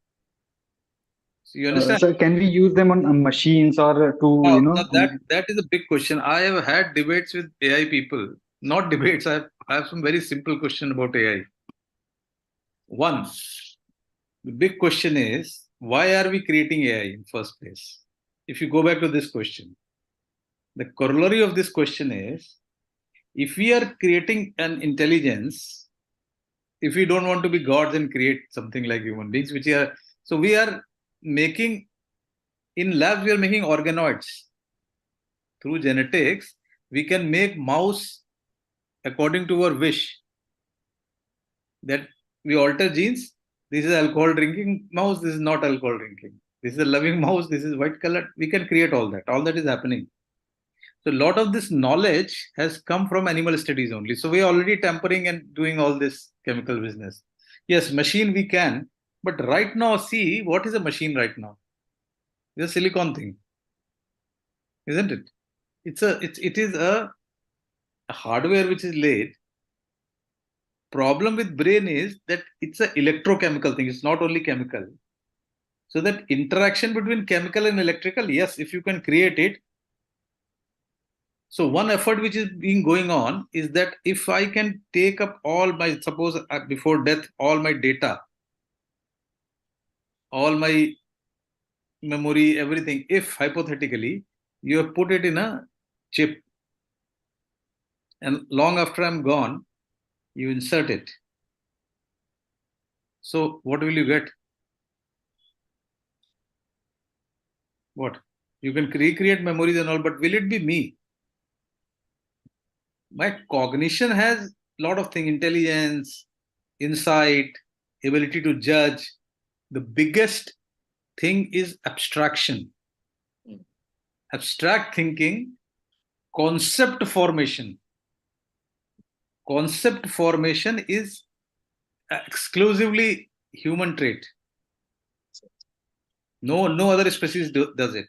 So you understand? So can we use them on machines, or to Now that is a big question. I have had debates with AI people. Not debates. I have some very simple question about AI. One, the big question is, why are we creating AI in first place? If you go back to this question, the corollary of this question is, if we are creating an intelligence, if we don't want to be gods and create something like human beings, so we are making, in labs, we are making organoids. Through genetics, we can make mouse according to our wish. That we alter genes. This is alcohol drinking mouse. This is not alcohol drinking. This is a loving mouse. This is white color. We can create all that. All that is happening. So a lot of this knowledge has come from animal studies only. So we are already tampering and doing all this chemical business. Yes, machine we can, but right now, see, what is a machine right now? It's a silicon thing, isn't it? It is a hardware which is laid. Problem with brain is that it's an electrochemical thing. It's not only chemical. So that interaction between chemical and electrical, yes, if you can create it. So one effort which is being going on is that if I can take up all my, suppose before death, all my data, all my memory, everything, if hypothetically you have put it in a chip, and long after I'm gone, you insert it. So what will you get? What? You can recreate memories and all, but will it be me? My cognition has a lot of things, intelligence, insight, ability to judge. The biggest thing is abstraction. Abstract thinking, concept formation. Concept formation is exclusively human trait. No other species does it.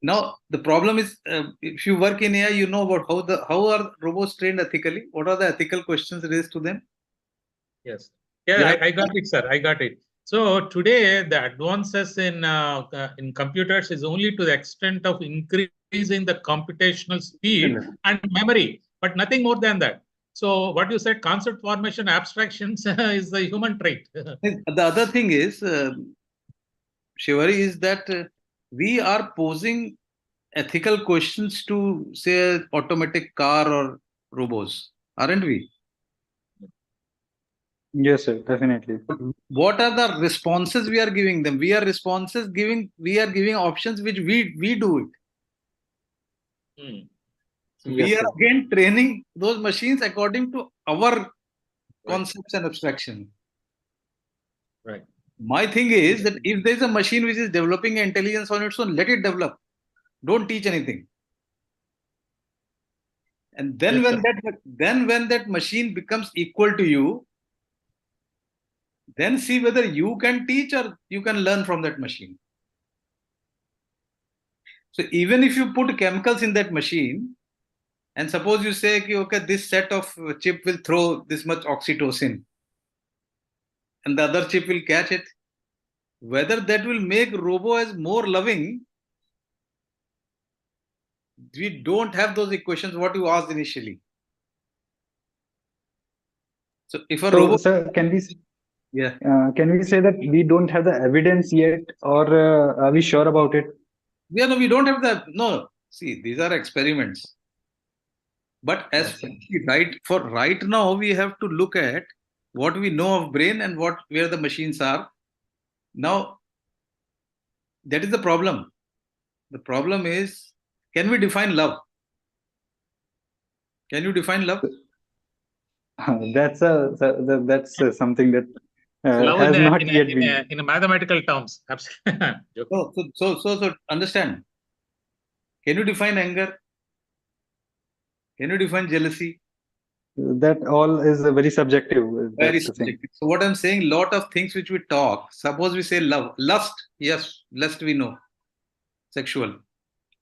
Now the problem is, if you work in AI, you know about how are robots trained ethically. What are the ethical questions raised to them? Yes. Yeah, I got it, sir. I got it. So today, the advances in computers is only to the extent of increasing the computational speed and memory, but nothing more than that. So what you said, concept formation, abstractions is the human trait. The other thing is, Shivari, is that we are posing ethical questions to, say, automatic car or robots, aren't we? Yes, sir, definitely. What are the responses we are giving them? We are giving options which we do it. Hmm. We Yes, are sir. again training those machines according to our concepts and abstraction. Right. My thing is that if there's a machine which is developing intelligence on its own, let it develop. Don't teach anything. And then Yes, when that machine becomes equal to you, then see whether you can teach or you can learn from that machine. So even if you put chemicals in that machine, and suppose you say, okay, this set of chip will throw this much oxytocin, and the other chip will catch it, whether that will make robo as more loving, we don't have those equations what you asked initially. So if a So, robot, sir, yeah, can we say that we don't have the evidence yet, or are we sure about it? yeah, no, we don't have the no. See, these are experiments. But as Yes, sir. right now, we have to look at what we know of brain and where the machines are. Now, that is the problem. The problem is, can we define love? Can you define love? That's something that Love has not yet been. in a mathematical terms. Absolutely. So understand. Can you define anger? Can you define jealousy? That all is very subjective. Very That's the thing. subjective. So what I'm saying, lot of things which we talk. Suppose we say love, lust. Yes, lust we know, sexual.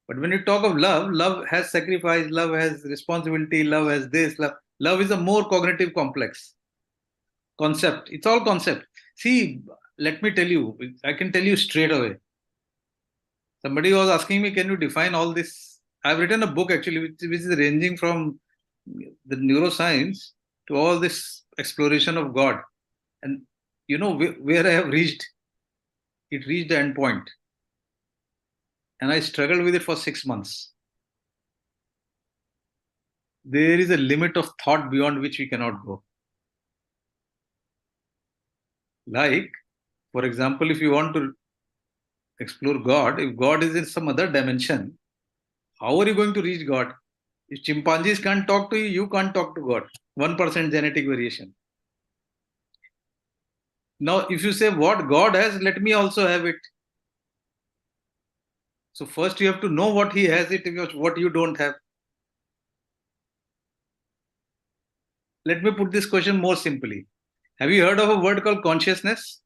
But when you talk of love, love has sacrifice, love has responsibility, love has this. Love is a more cognitive complex concept. It's all concept. See, let me tell you. I can tell you straight away. Somebody was asking me, can you define all this? I've written a book actually, which is ranging from the neuroscience to all this exploration of God. And you know where I have reached? It reached the end point. And I struggled with it for 6 months. There is a limit of thought beyond which we cannot go. Like, for example, if you want to explore God, if God is in some other dimension, how are you going to reach God? If chimpanzees can't talk to you, you can't talk to God. 1% genetic variation. Now, if you say what God has, let me also have it. So first you have to know what he has it, what you don't have. Let me put this question more simply. Have you heard of a word called consciousness?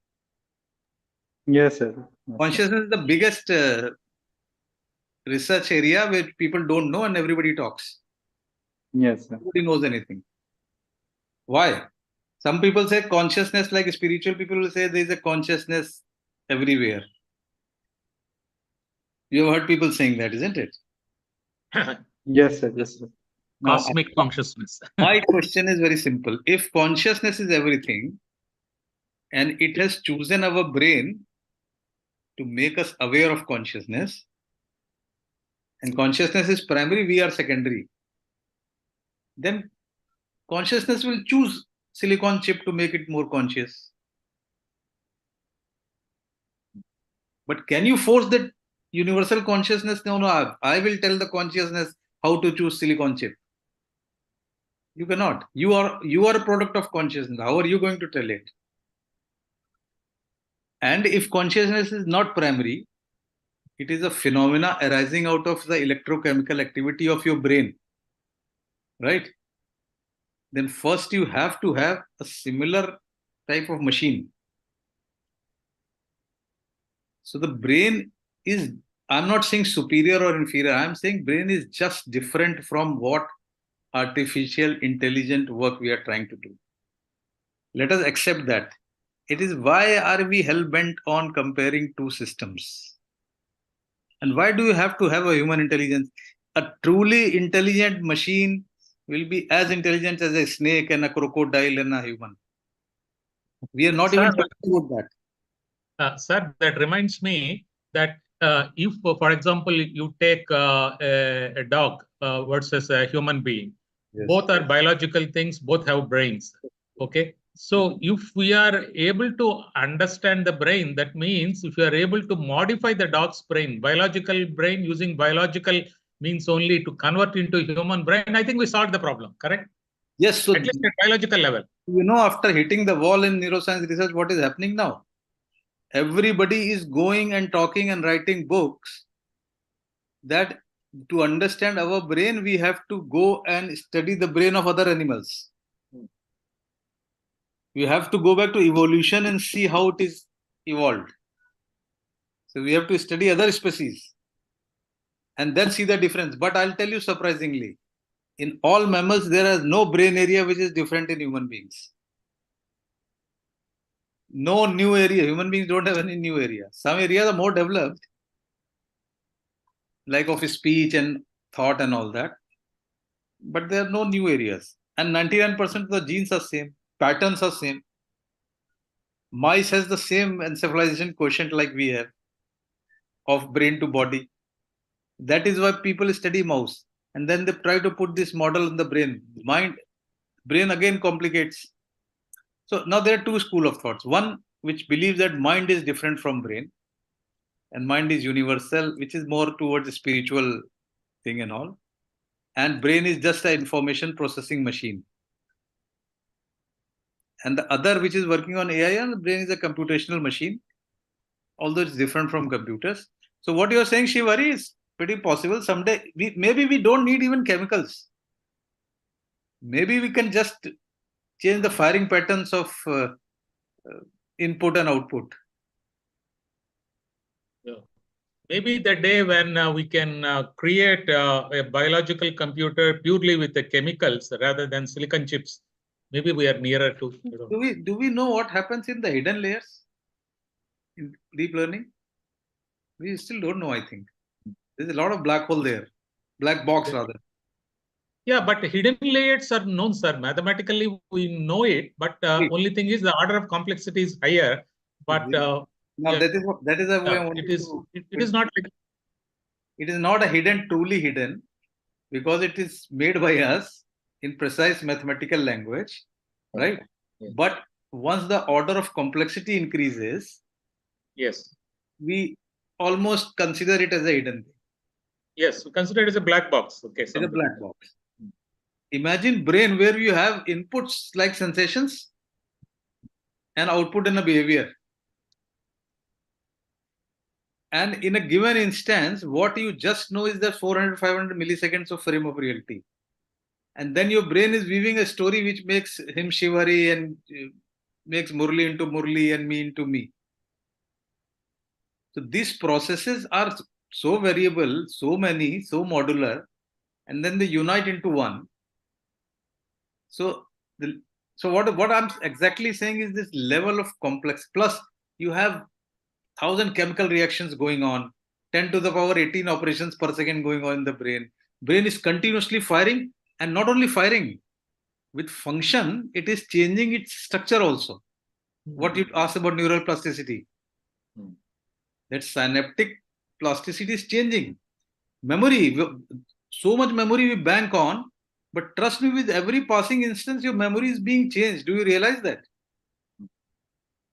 Yes, sir. Yes, Consciousness is the biggest research area where people don't know and everybody talks. yes, sir. Nobody knows anything. Why? Some people say consciousness, like spiritual people will say there is a consciousness everywhere. You have heard people saying that, isn't it? Yes, sir. Yes, sir. Now, Cosmic consciousness. my question is very simple. If consciousness is everything and it has chosen our brain to make us aware of consciousness, and consciousness is primary, we are secondary, then consciousness will choose silicon chip to make it more conscious. But can you force that universal consciousness? No, I will tell the consciousness how to choose silicon chip. You cannot. You are a product of consciousness. How are you going to tell it? And if consciousness is not primary, it is a phenomena arising out of the electrochemical activity of your brain, right? Then first you have to have a similar type of machine. So the brain is, I'm not saying superior or inferior, I'm saying brain is just different from what artificial intelligent work we are trying to do. Let us accept that. It is why are we hell-bent on comparing two systems? And why do you have to have a human intelligence? A truly intelligent machine will be as intelligent as a snake and a crocodile and a human. We are not Sir, even talking about that. Sir, that reminds me that if, for example, you take a dog versus a human being, Yes. both are biological things, both have brains. Okay. So if we are able to understand the brain, that means if we are able to modify the dog's brain, biological brain using biological means only to convert into human brain, I think we solved the problem, correct? Yes. So at least at biological level. you know, after hitting the wall in neuroscience research, what is happening now? Everybody is going and talking and writing books that to understand our brain, we have to go and study the brain of other animals. We have to go back to evolution and see how it is evolved. So we have to study other species and then see the difference. But I'll tell you surprisingly, in all mammals, there is no brain area which is different in human beings. No new area. Human beings don't have any new area. Some areas are more developed, like of speech and thought and all that. But there are no new areas. And 99% of the genes are same. Patterns are same. Mice has the same encephalization quotient like we have of brain to body. That is why people study mouse. And then they try to put this model in the brain. Brain again complicates. So now there are two schools of thoughts. One which believes that mind is different from brain. And mind is universal, which is more towards a spiritual thing and all. And brain is just an information processing machine. And the other, which is working on AI, and the brain is a computational machine, although it's different from computers. So what you're saying, Shivari, is pretty possible. Someday, maybe we don't need even chemicals. Maybe we can just change the firing patterns of input and output. Yeah. Maybe the day when we can create a biological computer purely with the chemicals rather than silicon chips, maybe we are nearer to. Do we know what happens in the hidden layers in deep learning? We still don't know, I think. There's a lot of black hole there. Black box, rather. Yeah, but hidden layers are known, sir. Mathematically, we know it, but only thing is the order of complexity is higher. But now yeah, that is a way I wanted it is to. it is not like. It is not a hidden, truly hidden, because it is made by us in precise mathematical language, right? Yes. But once the order of complexity increases, Yes. we almost consider it as a hidden thing. Yes, we consider it as a black box. Okay, It's a black box. Imagine brain where you have inputs like sensations and output in a behavior. And in a given instance, what you just know is that 400, 500 milliseconds of frame of reality. And then your brain is weaving a story which makes him Shivari and makes Murli into Murli and me into me. So these processes are so variable, so many, so modular, and then they unite into one. So what I'm exactly saying is this level of complex. Plus, you have 1,000 chemical reactions going on, 10 to the power 18 operations per second going on in the brain. Brain is continuously firing, and not only firing, with function, it is changing its structure also. What you asked about neural plasticity. That synaptic plasticity is changing. Memory, so much memory we bank on, but trust me, with every passing instance, your memory is being changed. Do you realize that?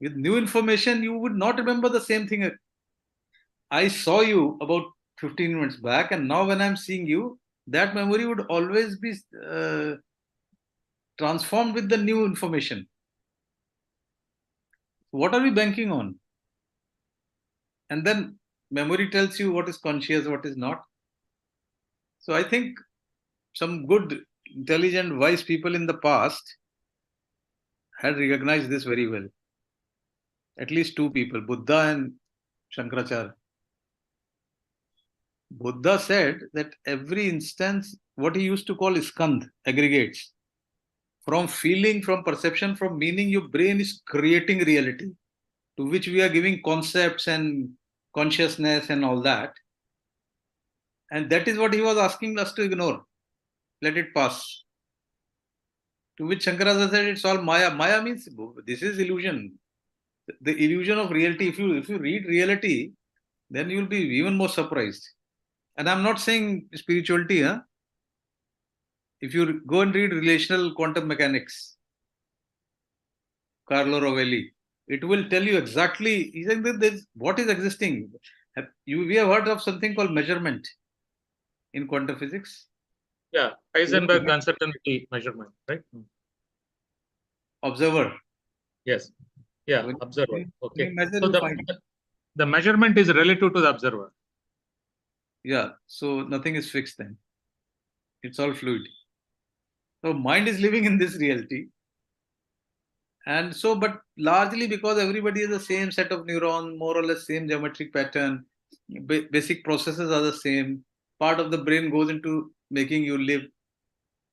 With new information, you would not remember the same thing. I saw you about 15 minutes back, and now when I'm seeing you, that memory would always be transformed with the new information. What are we banking on? And then memory tells you what is conscious, what is not. So I think some good, intelligent, wise people in the past had recognized this very well. At least two people, Buddha and Shankaracharya. Buddha said that every instance, what he used to call skandh, aggregates, From feeling, from perception, from meaning, your brain is creating reality, to which we are giving concepts and consciousness and all that. And that is what he was asking us to ignore. Let it pass. To which Shankaracharya said, it's all Maya. Maya means this is illusion. The illusion of reality. If you read reality, then you will be even more surprised. And I'm not saying spirituality, huh? If you go and read Relational Quantum Mechanics, Carlo Rovelli, it will tell you exactly what is existing. We have heard of something called measurement in quantum physics. Yeah, Heisenberg uncertainty measurement, right? Observer. Yes. Yeah, When observer. you Okay. measure, So you find. the measurement is relative to the observer. Yeah, so nothing is fixed then. It's all fluid. So mind is living in this reality. And so, but largely because everybody has the same set of neurons, more or less same geometric pattern, basic processes are the same. Part of the brain goes into making you live.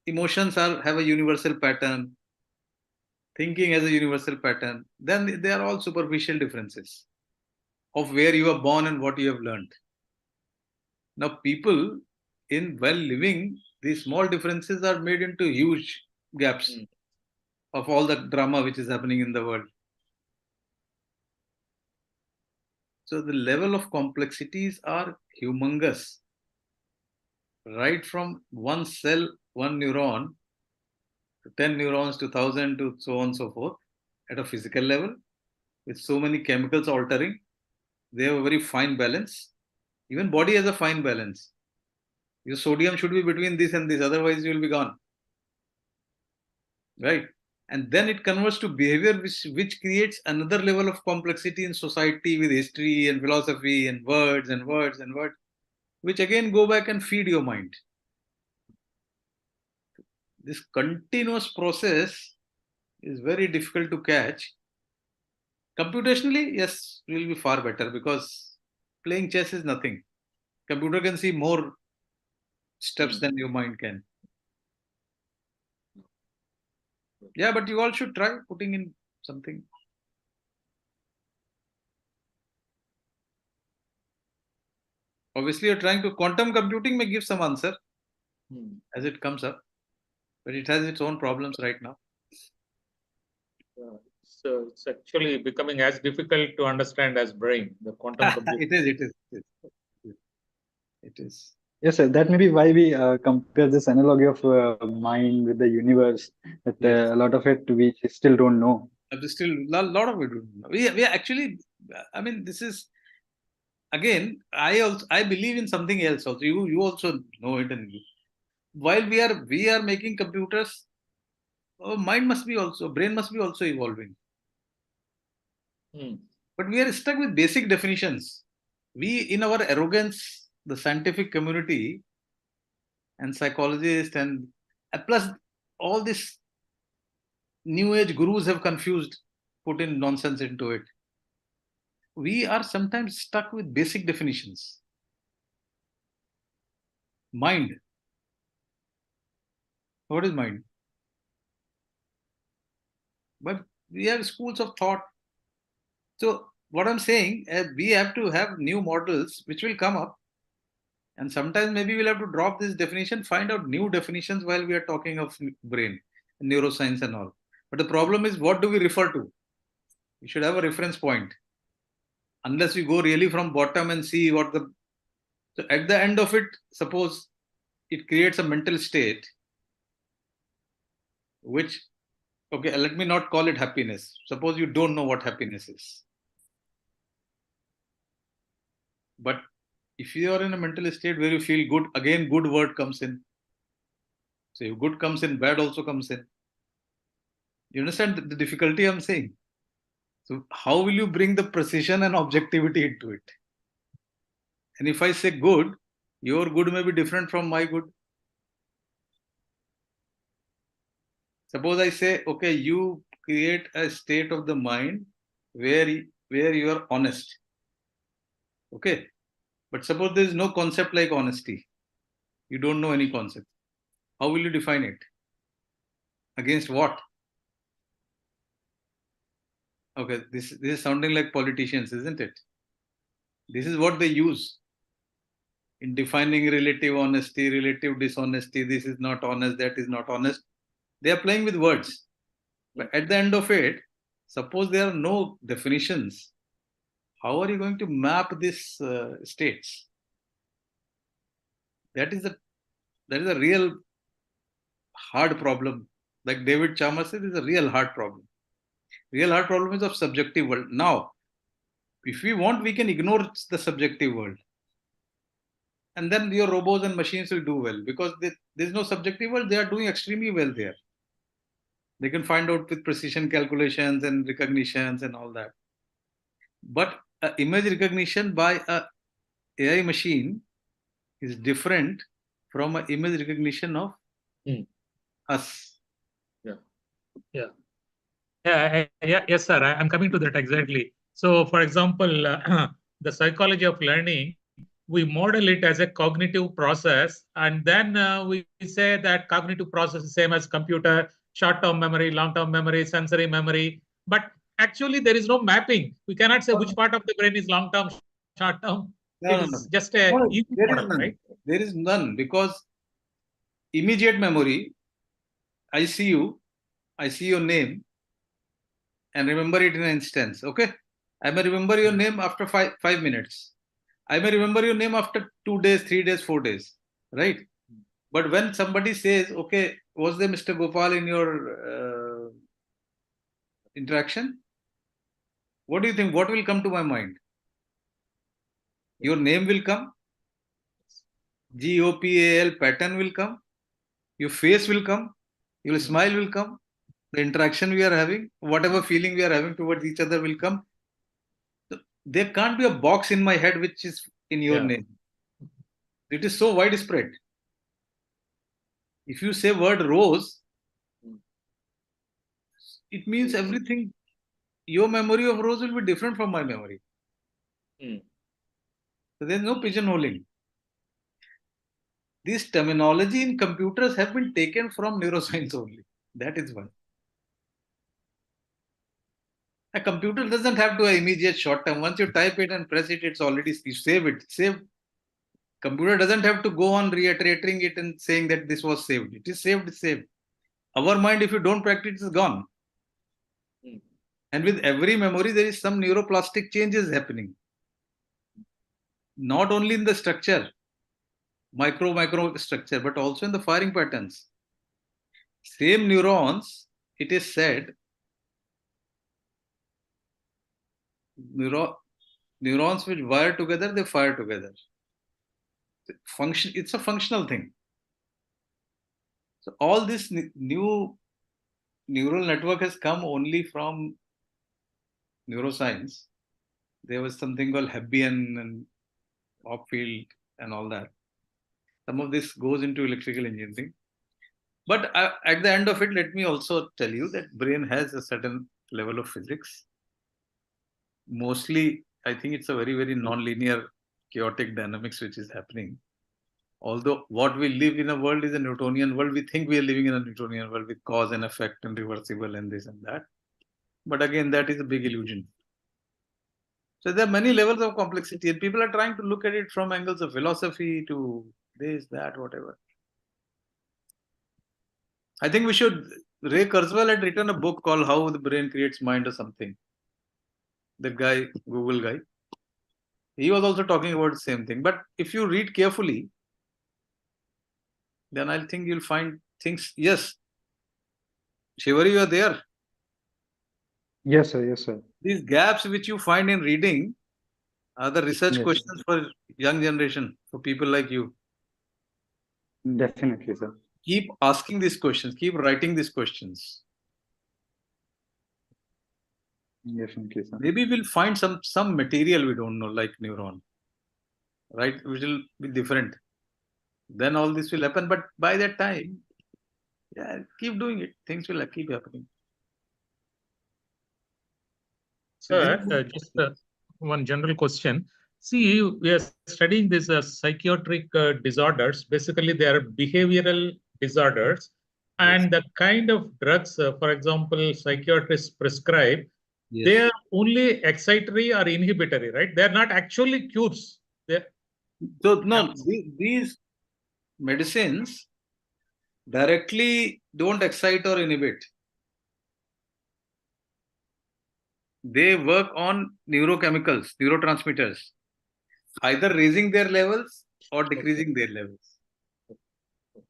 Emotions have a universal pattern. Thinking has a universal pattern. Then they are all superficial differences of where you are born and what you have learned. Now, people in well living, these small differences are made into huge gaps of all the drama which is happening in the world. So the level of complexities are humongous. Right from one cell, one neuron, to 10 neurons to 1,000 to so on and so forth, at a physical level, with so many chemicals altering, they have a very fine balance. Even body has a fine balance. Your sodium should be between this and this, otherwise you will be gone. Right? And then it converts to behavior, which creates another level of complexity in society with history and philosophy and words and words and words, which again go back and feed your mind. This continuous process is very difficult to catch. Computationally, yes, it will be far better because playing chess is nothing. Computer can see more steps than your mind can. Yeah, but you all should try putting in something. Obviously, you're trying to quantum computing may give some answer as it comes up, but it has its own problems right now. So it's actually becoming as difficult to understand as brain, the quantum computing. It is. Yes, sir. That may be why we compare this analogy of mind with the universe. That Yes. a lot of it we still don't know. There's still a lot of it. We actually, I mean, this is again. I believe in something else also. You also know it, and while we are making computers, our mind must be also, brain must be also evolving. But we are stuck with basic definitions. We, in our arrogance, the scientific community and psychologists and plus all this new age gurus have confused, put in nonsense into it. We are sometimes stuck with basic definitions. Mind. What is mind? But we have schools of thought. So what I'm saying is we have to have new models which will come up. And sometimes maybe we'll have to drop this definition, find out new definitions while we are talking of brain, neuroscience and all. But the problem is, what do we refer to? We should have a reference point. Unless we go really from bottom and see what the... So at the end of it, suppose it creates a mental state, which, okay, let me not call it happiness. Suppose you don't know what happiness is. But if you are in a mental state where you feel good, again, good word comes in. So if good comes in, bad also comes in. You understand the difficulty I'm saying? So how will you bring the precision and objectivity into it? And if I say good, your good may be different from my good. Suppose I say, okay, you create a state of the mind where you are honest. Okay. But suppose there is no concept like honesty. You don't know any concept. How will you define it? Against what? Okay, this is sounding like politicians, isn't it? This is what they use in defining relative honesty, relative dishonesty. This is not honest, that is not honest. They are playing with words. But at the end of it, suppose there are no definitions, how are you going to map these states? That is a real hard problem. Like David Chalmers said, it's a real hard problem. Real hard problem is of subjective world. Now, if we want, we can ignore the subjective world. And then your robots and machines will do well, because there's no subjective world. They are doing extremely well there. They can find out with precision calculations and recognitions and all that. But image recognition by a AI machine is different from an image recognition of us. Yes, sir. I'm coming to that exactly. So, for example, the psychology of learning, we model it as a cognitive process, and then we say that cognitive process is same as computer, short-term memory, long-term memory, sensory memory. But actually, there is no mapping. We cannot say which part of the brain is long-term, short-term. It's just a model, right? There is none, because immediate memory, I see you, I see your name, and remember it in an instance. Okay, I may remember your name after 5 minutes. I may remember your name after 2 days, 3 days, 4 days, right? But when somebody says, okay, was there Mr. Gopal in your interaction? What do you think? What will come to my mind? Your name will come. GOPAL pattern will come. Your face will come. Your smile will come. The interaction we are having, whatever feeling we are having towards each other will come. So there can't be a box in my head which is in your name. It is so widespread. If you say word rose, it means everything. Your memory of rose will be different from my memory. So there is no pigeonholing. This terminology in computers have been taken from neuroscience only. That is why. A computer doesn't have to have immediate short term. Once you type it and press it, it's already, you save it. Computer doesn't have to go on reiterating it and saying that this was saved. It is saved, it's saved. Our mind, if you don't practice, is gone. And with every memory, there is some neuroplastic changes happening. Not only in the structure, micro structure, but also in the firing patterns. Same neurons, it is said, neurons which wire together, they fire together. It's a functional thing. So all this new neural network has come only from neuroscience. There was something called Hebbian and Hopfield and all that. Some of this goes into electrical engineering. But at the end of it, let me also tell you that brain has a certain level of physics. Mostly, I think it's a very, very non-linear, chaotic dynamics which is happening. Although what we live in a world is a Newtonian world, we think we are living in a Newtonian world with cause and effect and reversible and this and that. But again, that is a big illusion. So there are many levels of complexity, and people are trying to look at it from angles of philosophy to this, that, whatever. I think we should. Ray Kurzweil had written a book called How the Brain Creates Mind or something. The guy, Google guy. He was also talking about the same thing. But if you read carefully, then I think you'll find things. Yes. Shivari, you are there. Yes, sir. Yes, sir. These gaps which you find in reading are the research questions for young generation, for people like you. Definitely, sir. Keep asking these questions. Keep writing these questions. Definitely, sir. Maybe we'll find some material we don't know, like neuron, right? Which will be different. Then all this will happen. But by that time, yeah, keep doing it. Things will keep happening. Sir, just one general question. See, we are studying these psychiatric disorders. Basically, they are behavioral disorders. And the kind of drugs, for example, psychiatrists prescribe, Yes. they are only excitatory or inhibitory, right? They are not actually cures. So no, these medicines directly don't excite or inhibit. They work on neurochemicals, neurotransmitters, either raising their levels or decreasing their levels.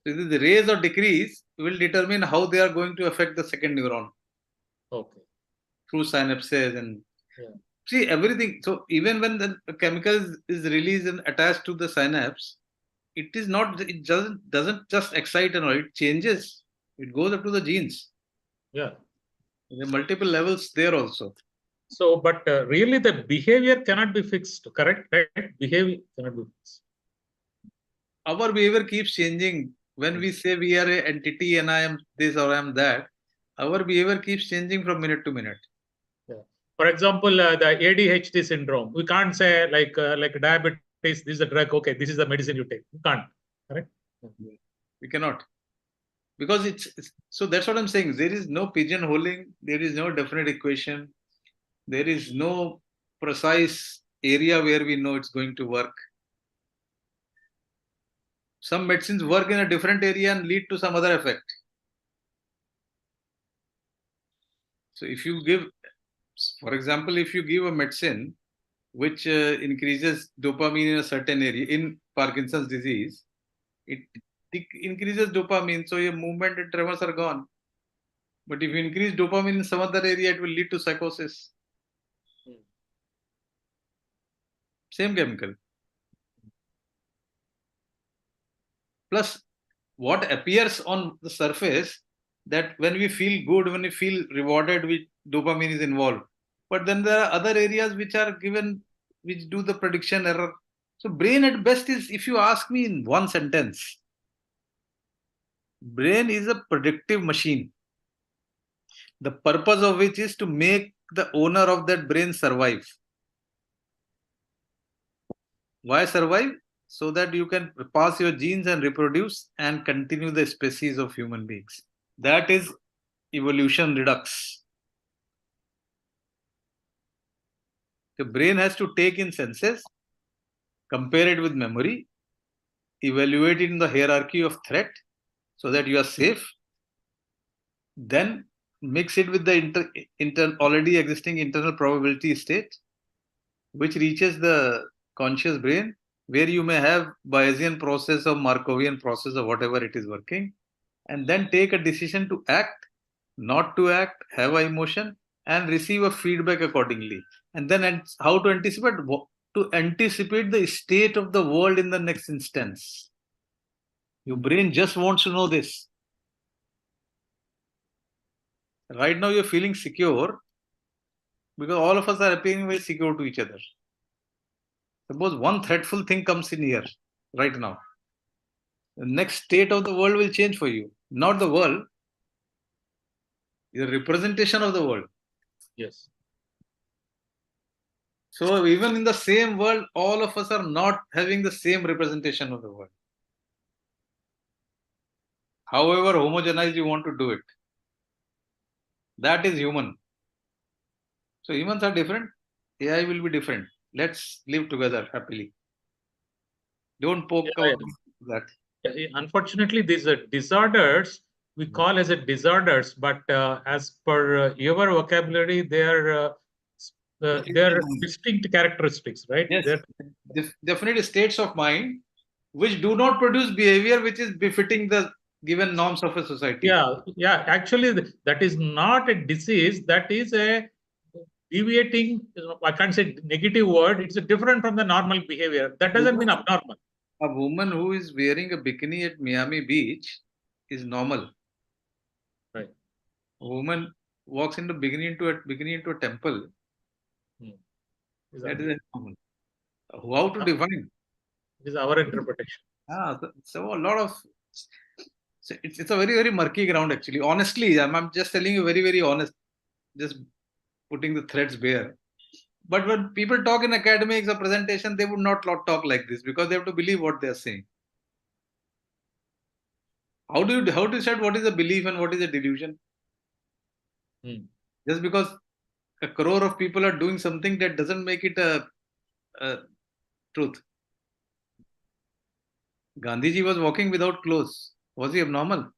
So the raise or decrease will determine how they are going to affect the second neuron. Okay. Through synapses and see everything. So even when the chemical is released and attached to the synapse, it is not. It doesn't just excite and all. It changes. It goes up to the genes. Yeah. There are multiple levels there also. So, but really the behavior cannot be fixed, correct? Right? Behavior cannot be fixed. Our behavior keeps changing. When we say we are an entity and I am this or I am that, our behavior keeps changing from minute to minute. Yeah. For example, the ADHD syndrome, we can't say like diabetes, this is a drug, okay, this is the medicine you take. You can't, correct? We cannot. Because so that's what I'm saying. There is no pigeonholing, there is no definite equation, there is no precise area where we know it's going to work. Some medicines work in a different area and lead to some other effect. So if you give, for example, if you give a medicine which increases dopamine in a certain area, in Parkinson's disease, it increases dopamine, so your movement and tremors are gone. But if you increase dopamine in some other area, it will lead to psychosis. Same chemical. Plus, what appears on the surface, that when we feel good, when we feel rewarded, dopamine is involved. But then there are other areas which are given, which do the prediction error. So brain at best is, if you ask me in one sentence, brain is a predictive machine. The purpose of which is to make the owner of that brain survive. Why survive? So that you can pass your genes and reproduce and continue the species of human beings. That is evolution redux. The brain has to take in senses, compare it with memory, evaluate it in the hierarchy of threat so that you are safe, then mix it with the already existing internal probability state, which reaches the conscious brain, where you may have Bayesian process or Markovian process or whatever it is working, and then take a decision to act, not to act, have an emotion, and receive a feedback accordingly. And then how to anticipate? To anticipate the state of the world in the next instance. Your brain just wants to know this. Right now, you're feeling secure because all of us are appearing very secure to each other. Suppose one threatful thing comes in here right now. The next state of the world will change for you. Not the world, the representation of the world. Yes. So even in the same world, all of us are not having the same representation of the world. However homogenized you want to do it. That is human. So humans are different. AI will be different. Let's live together happily. Don't poke out that. Unfortunately, these disorders we call as a disorders, but as per your vocabulary, they are distinct characteristics, right? Yes, definitely states of mind which do not produce behavior which is befitting the given norms of a society. Yeah. Actually, that is not a disease. That is a deviating. I can't say negative word. It's different from the normal behavior. That doesn't mean abnormal. A woman who is wearing a bikini at Miami Beach is normal. Right. A woman walks into bikini into a temple. That is normal. How to define? It is our interpretation. So a lot of it's a very, very murky ground actually. Honestly, I'm just telling you very, very honest, just putting the threads bare. But when people talk in academics or presentation, they would not talk like this because they have to believe what they're saying. How do you decide what is a belief and what is a delusion? Just because a crore of people are doing something, that doesn't make it a truth. Gandhiji was walking without clothes. Was he abnormal?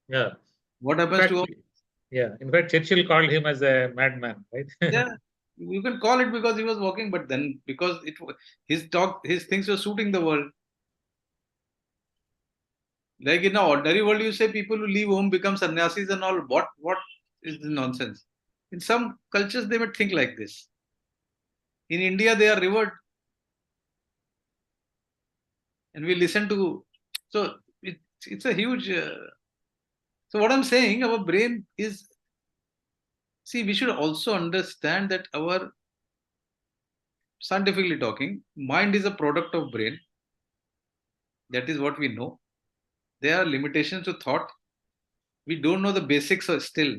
Yeah. What happens to? Yeah. In fact, Churchill called him as a madman, right? Yeah, you can call it because he was walking, but then because his things were suiting the world. Like in the ordinary world, you say people who leave home become sannyasis and all. What is the nonsense? In some cultures, they might think like this. In India, they are revered, and we listen to. So it's a huge. So what I'm saying, our brain is. See, we should also understand that our, scientifically talking, mind is a product of brain. That is what we know. There are limitations to thought. We don't know the basics still.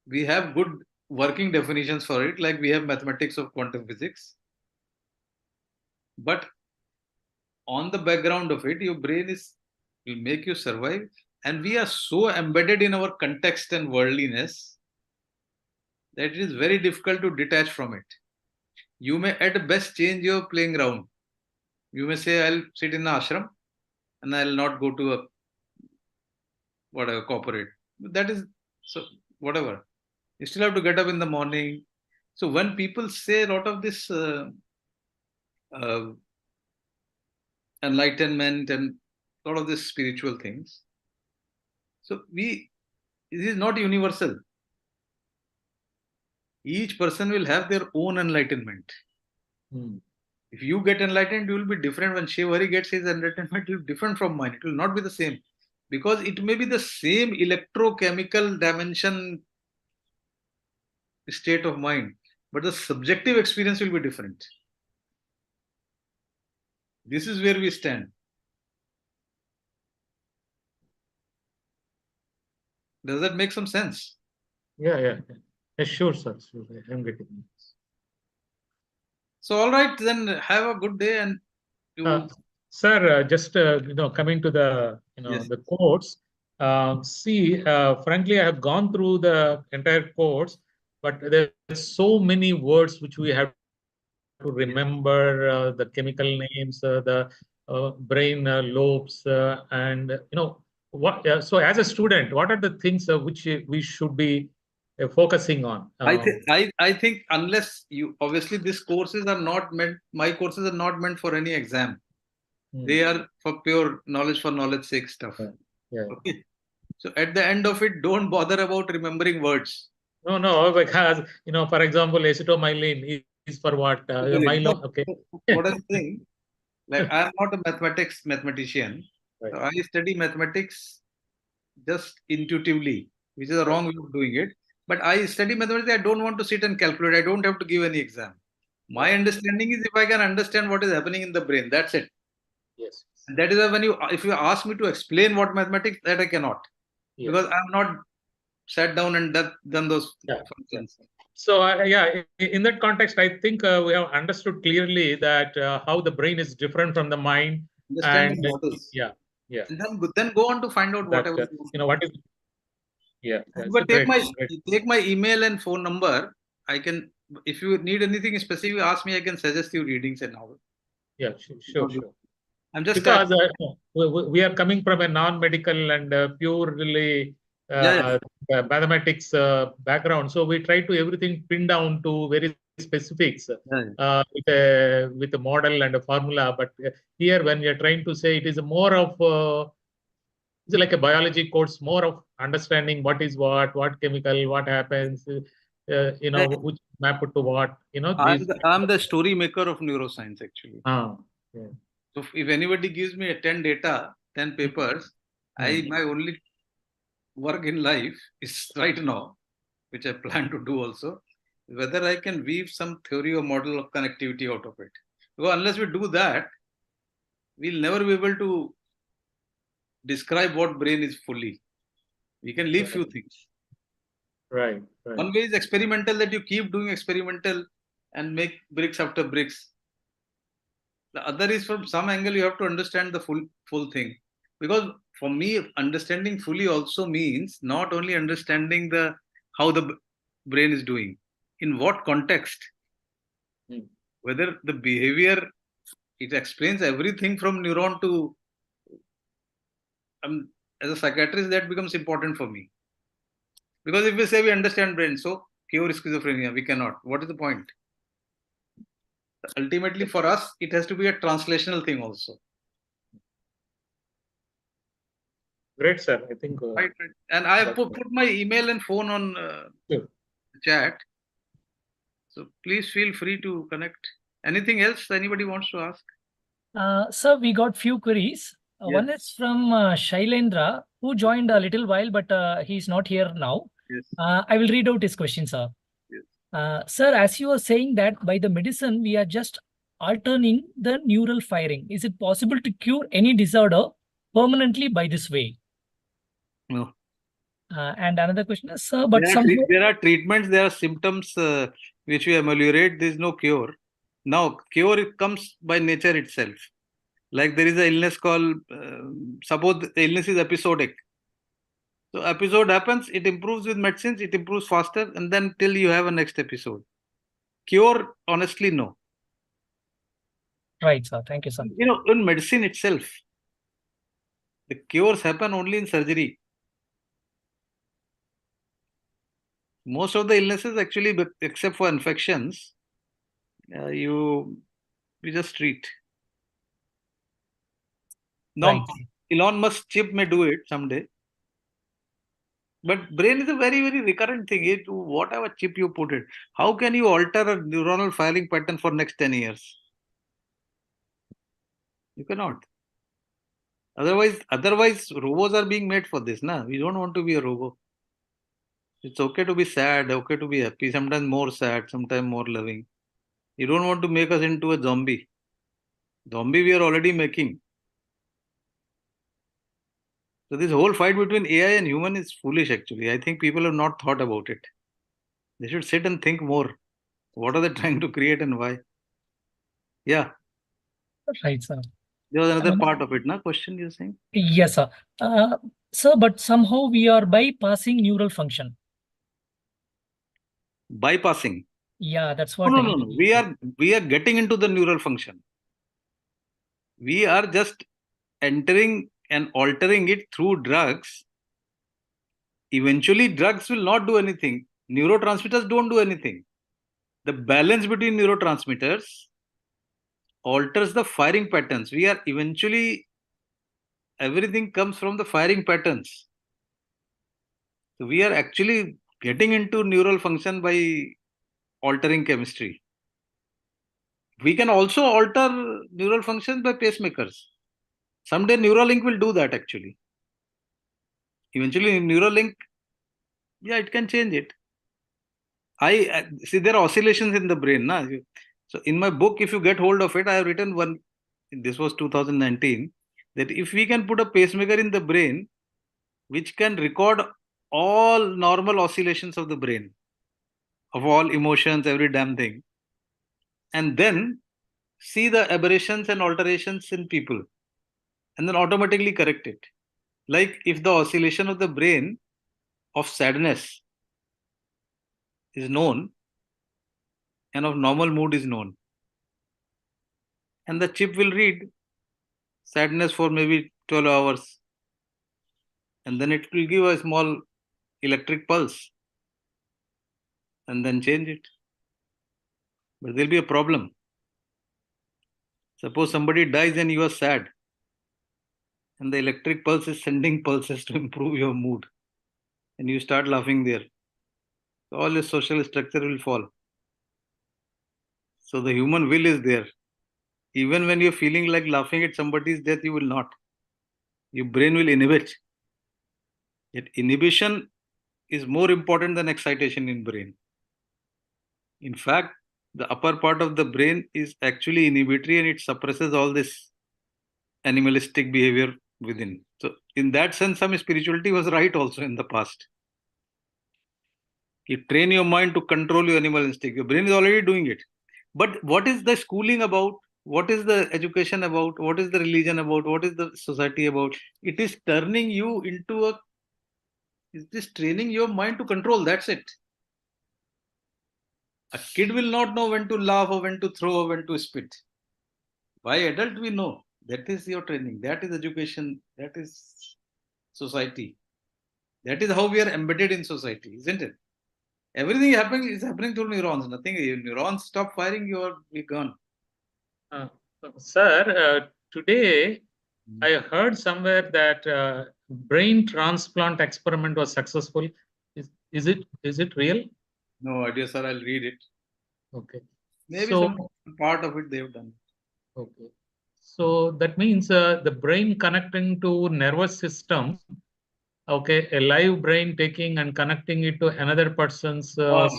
We have good working definitions for it, like we have mathematics of quantum physics. But on the background of it, your brain will make you survive. And we are so embedded in our context and worldliness that it is very difficult to detach from it. You may at best change your playing ground. You may say, I'll sit in the ashram and I'll not go to a whatever corporate. That is so whatever. You still have to get up in the morning. So when people say a lot of this enlightenment and a lot of these spiritual things, so it is not universal. Each person will have their own enlightenment. If you get enlightened, you will be different. When Shiv Hari gets his enlightenment, it will be different from mine. It will not be the same. Because it may be the same electrochemical dimension state of mind, but the subjective experience will be different. This is where we stand. Does that make some sense? Yeah. Sure, sir. Sure. I'm getting it. So, all right, then have a good day. And sir, just coming to the Yes. the quotes. Frankly, I have gone through the entire quotes, but there's so many words which we have to remember, the chemical names, the brain lobes, and what. So, as a student, what are the things which we should be focusing on? I think unless you, obviously these courses are not meant, my courses are not meant for any exam. They are for pure knowledge for knowledge sake stuff. Yeah. Okay. So at the end of it, don't bother about remembering words. No, because for example, acetomylene is for what? Myelin. Okay. What I'm saying, like I'm not a mathematician. Right. So I study mathematics just intuitively, which is a wrong way of doing it. But I study mathematics. I don't want to sit and calculate. I don't have to give any exam. My understanding is if I can understand what is happening in the brain, that's it. Yes. And that is why if you ask me to explain what mathematics, that I cannot, because I'm not sat down and done those functions. So in that context, I think we have understood clearly that how the brain is different from the mind. Understanding And models. Yeah. And then go on to find out that, whatever. What is. Yeah. But take my email and phone number. I can, if you need anything specific, ask me. I can suggest you readings and all. Yeah, sure. I'm just because we are coming from a non-medical and purely mathematics background, so we try to everything pin down to very specifics with a model and a formula. But here, when we are trying to say, it is more of it's like a biology course, more of understanding what is what chemical, what happens, which map it to what. I'm the story maker of neuroscience, actually. Yeah. So if anybody gives me 10 papers, my only work in life is right now, which I plan to do also, whether I can weave some theory or model of connectivity out of it. Because unless we do that, we'll never be able to describe what brain is fully. We can leave few things. Right. One way is experimental, that you keep doing experimental and make bricks after bricks. The other is from some angle you have to understand the full thing. Because for me, understanding fully also means not only understanding the how the brain is doing, in what context, whether the behavior, it explains everything from neuron to as a psychiatrist, that becomes important for me. Because if we say we understand brain, so cure schizophrenia, we cannot. What is the point? Ultimately, for us, it has to be a translational thing also. Great, sir. I think. Right. And I have put my email and phone on Sure. the chat. So please feel free to connect. Anything else anybody wants to ask? Sir, we got few queries. Yes. One is from Shailendra, who joined a little while, but he's not here now. Yes. I will read out his question, sir. Yes. Sir, as you were saying that by the medicine, we are just altering the neural firing. Is it possible to cure any disorder permanently by this way? No. And another question is, sir, but there are treatments, there are symptoms which we ameliorate. There is no cure. Now, cure comes by nature itself. Like there is an illness called, suppose the illness is episodic. So episode happens, it improves with medicines, it improves faster, and then till you have a next episode. Cure, honestly, no. Right, sir. Thank you, sir. You know, in medicine itself, the cures happen only in surgery. Most of the illnesses, actually, except for infections, you just treat. Now, Right. Elon Musk chip may do it someday. But brain is a very, very recurrent thing. Whatever chip you put it, how can you alter a neuronal firing pattern for next 10 years? You cannot. Otherwise, robots are being made for this. Nah? We don't want to be a robot. It's okay to be sad, okay to be happy, sometimes more sad, sometimes more loving. You don't want to make us into a zombie. Zombie we are already making. So this whole fight between AI and human is foolish actually. I think people have not thought about it. They should sit and think more. What are they trying to create and why? Yeah. Right, sir. There was another part of it, na? Question you're saying? Yes, sir. Sir, but somehow we are bypassing neural function. Bypassing. Yeah, that's what. No. We are getting into the neural function. We are just entering and altering it through drugs. Eventually, drugs will not do anything. Neurotransmitters don't do anything. The balance between neurotransmitters alters the firing patterns. We are eventually, everything comes from the firing patterns. So we are actually getting into neural function by altering chemistry. We can also alter neural functions by pacemakers. Someday Neuralink will do that actually. Eventually Neuralink, yeah, it can change it. I see there are oscillations in the brain. Na? So in my book, if you get hold of it, I have written one, this was 2019, that if we can put a pacemaker in the brain, which can record all normal oscillations of the brain, of all emotions, every damn thing, and then see the aberrations and alterations in people, and then automatically correct it. Like if the oscillation of the brain of sadness is known and of normal mood is known, and the chip will read sadness for maybe 12 hours, and then it will give a small electric pulse and then change it. But there'll be a problem. Suppose somebody dies and you are sad, and the electric pulse is sending pulses to improve your mood, and you start laughing there. So all your social structure will fall. So the human will is there. Even when you're feeling like laughing at somebody's death, you will not. Your brain will inhibit. Yet inhibition is more important than excitation in brain. In fact, the upper part of the brain is actually inhibitory and it suppresses all this animalistic behavior within. So in that sense, some spirituality was right also in the past. You train your mind to control your animal instinct. Your brain is already doing it. But what is the schooling about What is the education about? What is the religion about? What is the society about? It is turning you into a, it is training your mind to control. That's it. A kid will not know when to laugh or when to throw or when to spit. By adult, we know. That is your training. That is education. That is society. That is how we are embedded in society, isn't it? Everything happening is happening through neurons. Nothing. Neurons stop firing, you're gone. Sir, today I heard somewhere that brain transplant experiment was successful. Is it real? No idea, sir. I'll read it. Okay. Maybe So- some part of it they've done. Okay. So that means the brain connecting to nervous system. Okay, a live brain taking and connecting it to another person's not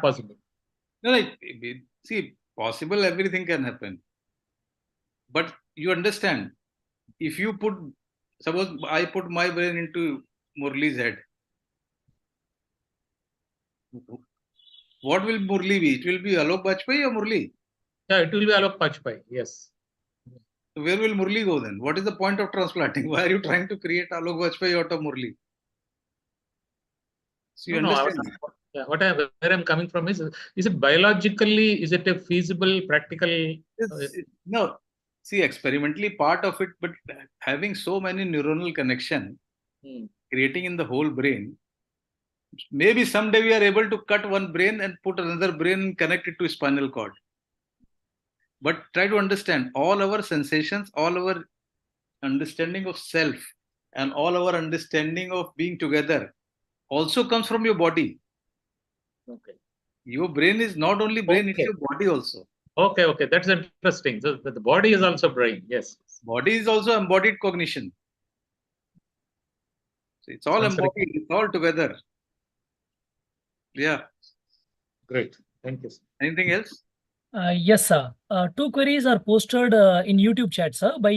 possible. No, see, possible everything can happen. But you understand, if you put, suppose I put my brain into Murli's head, what will Murli be? It will be Alok Bajpai or Murli? Yeah, it will be Alok Bajpai. Yes. So where will Murli go then? What is the point of transplanting? Why are you trying to create Alok Bajpai out of Murli? So you understand? Yeah, where I'm coming from is it biologically, is it a feasible, practical? No, see, experimentally part of it, but having so many neuronal connection, creating in the whole brain, maybe someday we are able to cut one brain and put another brain and connect it to spinal cord. But try to understand all our sensations, all our understanding of self, and all our understanding of being together also comes from your body. Okay. Your brain is not only brain, it's Okay. your body also. Okay, that's interesting. So the body is also brain. Yes. Body is also embodied cognition. So it's all Sounds embodied, it's all together. Yeah. Great. Thank you. Anything else? Yes, sir. Two queries are posted in YouTube chat, sir, by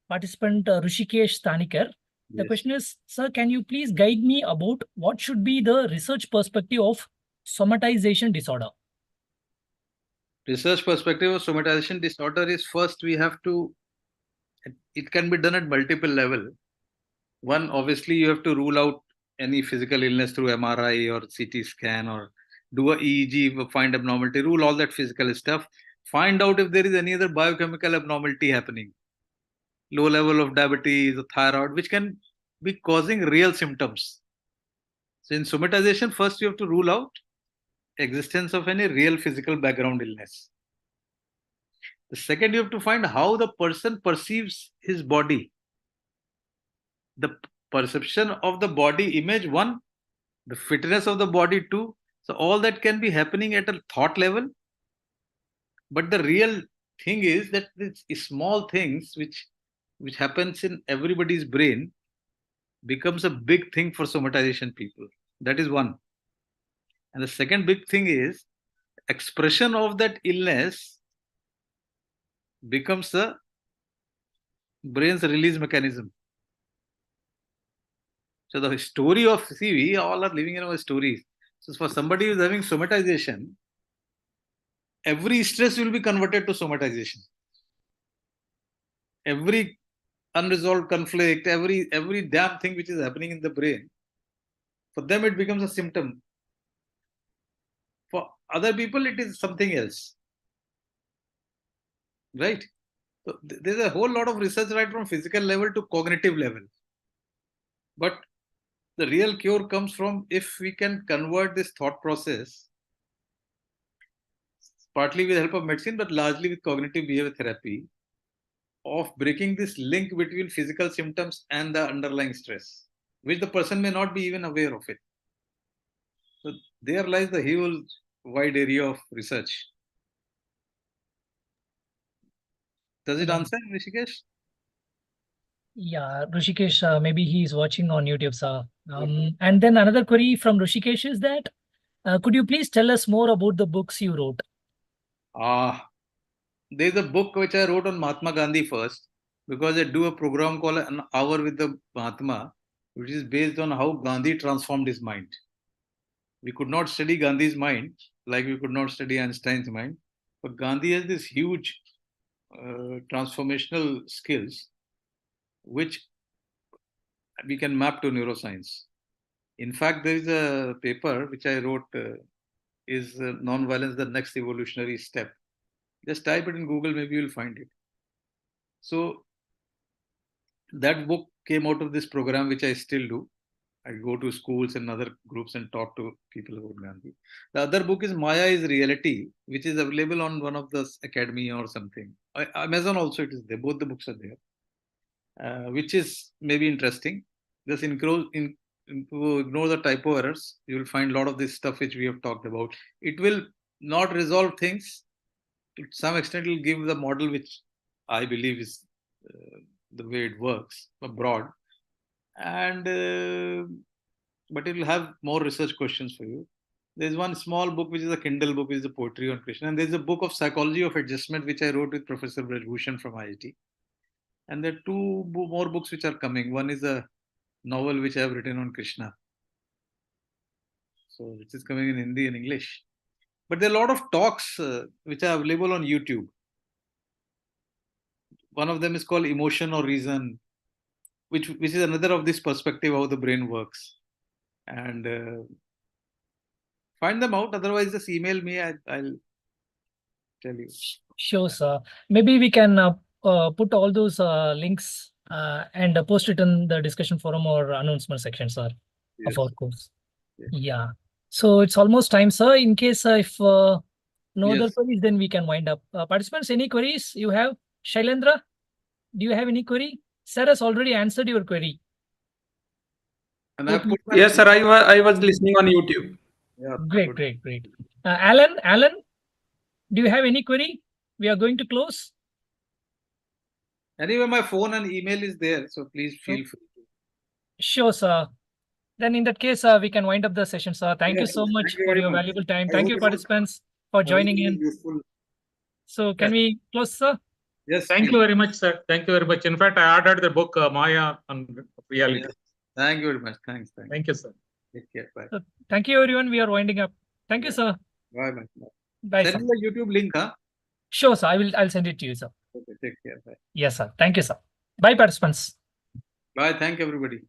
participant Rushikesh Stanikar. The Yes. question is, sir, can you please guide me about what should be the research perspective of somatization disorder? Research perspective of somatization disorder is, first we have to, it can be done at multiple level. One, obviously you have to rule out any physical illness through MRI or CT scan, or do a EEG, find abnormality, rule all that physical stuff. Find out if there is any other biochemical abnormality happening. Low level of diabetes or thyroid, which can be causing real symptoms. So in somatization, first you have to rule out existence of any real physical background illness. The second, you have to find how the person perceives his body. The perception of the body image, one, the fitness of the body, two. So all that can be happening at a thought level. But the real thing is that these small things which happens in everybody's brain becomes a big thing for somatization people. That is one. And the second big thing is expression of that illness becomes the brain's release mechanism. So the story of, see, we all are living in our stories. So for somebody who's having somatization, every stress will be converted to somatization. Every unresolved conflict, every damn thing which is happening in the brain, for them it becomes a symptom. For other people, it is something else. Right? So there's a whole lot of research right from physical level to cognitive level. But the real cure comes from if we can convert this thought process, partly with the help of medicine, but largely with cognitive behavior therapy, of breaking this link between physical symptoms and the underlying stress, which the person may not be even aware of it. So there lies the whole wide area of research. Does it answer, Rishikesh? Yeah, Rushikesh, maybe he is watching on YouTube, sir. And then another query from Rushikesh is that, could you please tell us more about the books you wrote? There's a book which I wrote on Mahatma Gandhi first, because I do a program called An Hour with the Mahatma, which is based on how Gandhi transformed his mind. We could not study Gandhi's mind like we could not study Einstein's mind. But Gandhi has this huge transformational skills, which we can map to neuroscience. In fact, there is a paper which I wrote, is nonviolence the next evolutionary step? Just type it in Google, maybe you'll find it. So that book came out of this program, which I still do. I go to schools and other groups and talk to people about Gandhi. The other book is Maya is Reality, which is available on one of the academy or something. Amazon also it is there. Both the books are there, which is maybe interesting. Just ignore the typo errors. You will find a lot of this stuff which we have talked about. It will not resolve things. To some extent, it will give the model which I believe is the way it works abroad. And but it will have more research questions for you. There's one small book which is a Kindle book, which is the poetry on Krishna, and there's a book of psychology of adjustment which I wrote with Professor Brajbhushan from IIT. And there are two more books which are coming. One is a novel which I have written on Krishna, so which is coming in Hindi and English. But there are a lot of talks which are available on YouTube. One of them is called Emotion or Reason, which is another of this perspective how the brain works. And find them out. Otherwise, just email me. I'll tell you. Sure, sir. Maybe we can put all those links and post it in the discussion forum or announcement section, sir, Yes. of our course. Yes. Yeah. So it's almost time, sir. In case if no other Yes. queries, then we can wind up. Participants, any queries you have? Shailendra, do you have any query? Sir has already answered your query. And I put Yes, sir. I was listening on YouTube. Yeah, Great, good. great. Alan, do you have any query? We are going to close. Anyway, my phone and email is there, so please feel free. Sure, sir. Then in that case, we can wind up the session, sir. Thank you Yes, so thank much you for very your much. valuable time. I Thank hope you, it was- participants, for joining in. Useful. So can Yes. we close, sir? Yes. Thank please. you very much, sir. Thank you very much. In fact, I ordered the book Maya on Reality. Yes. Thank you very much. Thanks. Thank you, sir. Take care. Bye. Thank you, everyone. We are winding up. Thank you, sir. Bye. Bye. Bye, sir. Send me the YouTube link, huh? Sure, sir. I'll send it to you, sir. Okay. Take care. Bye. Yes, sir. Thank you, sir. Bye, participants. Bye. Thank you, everybody.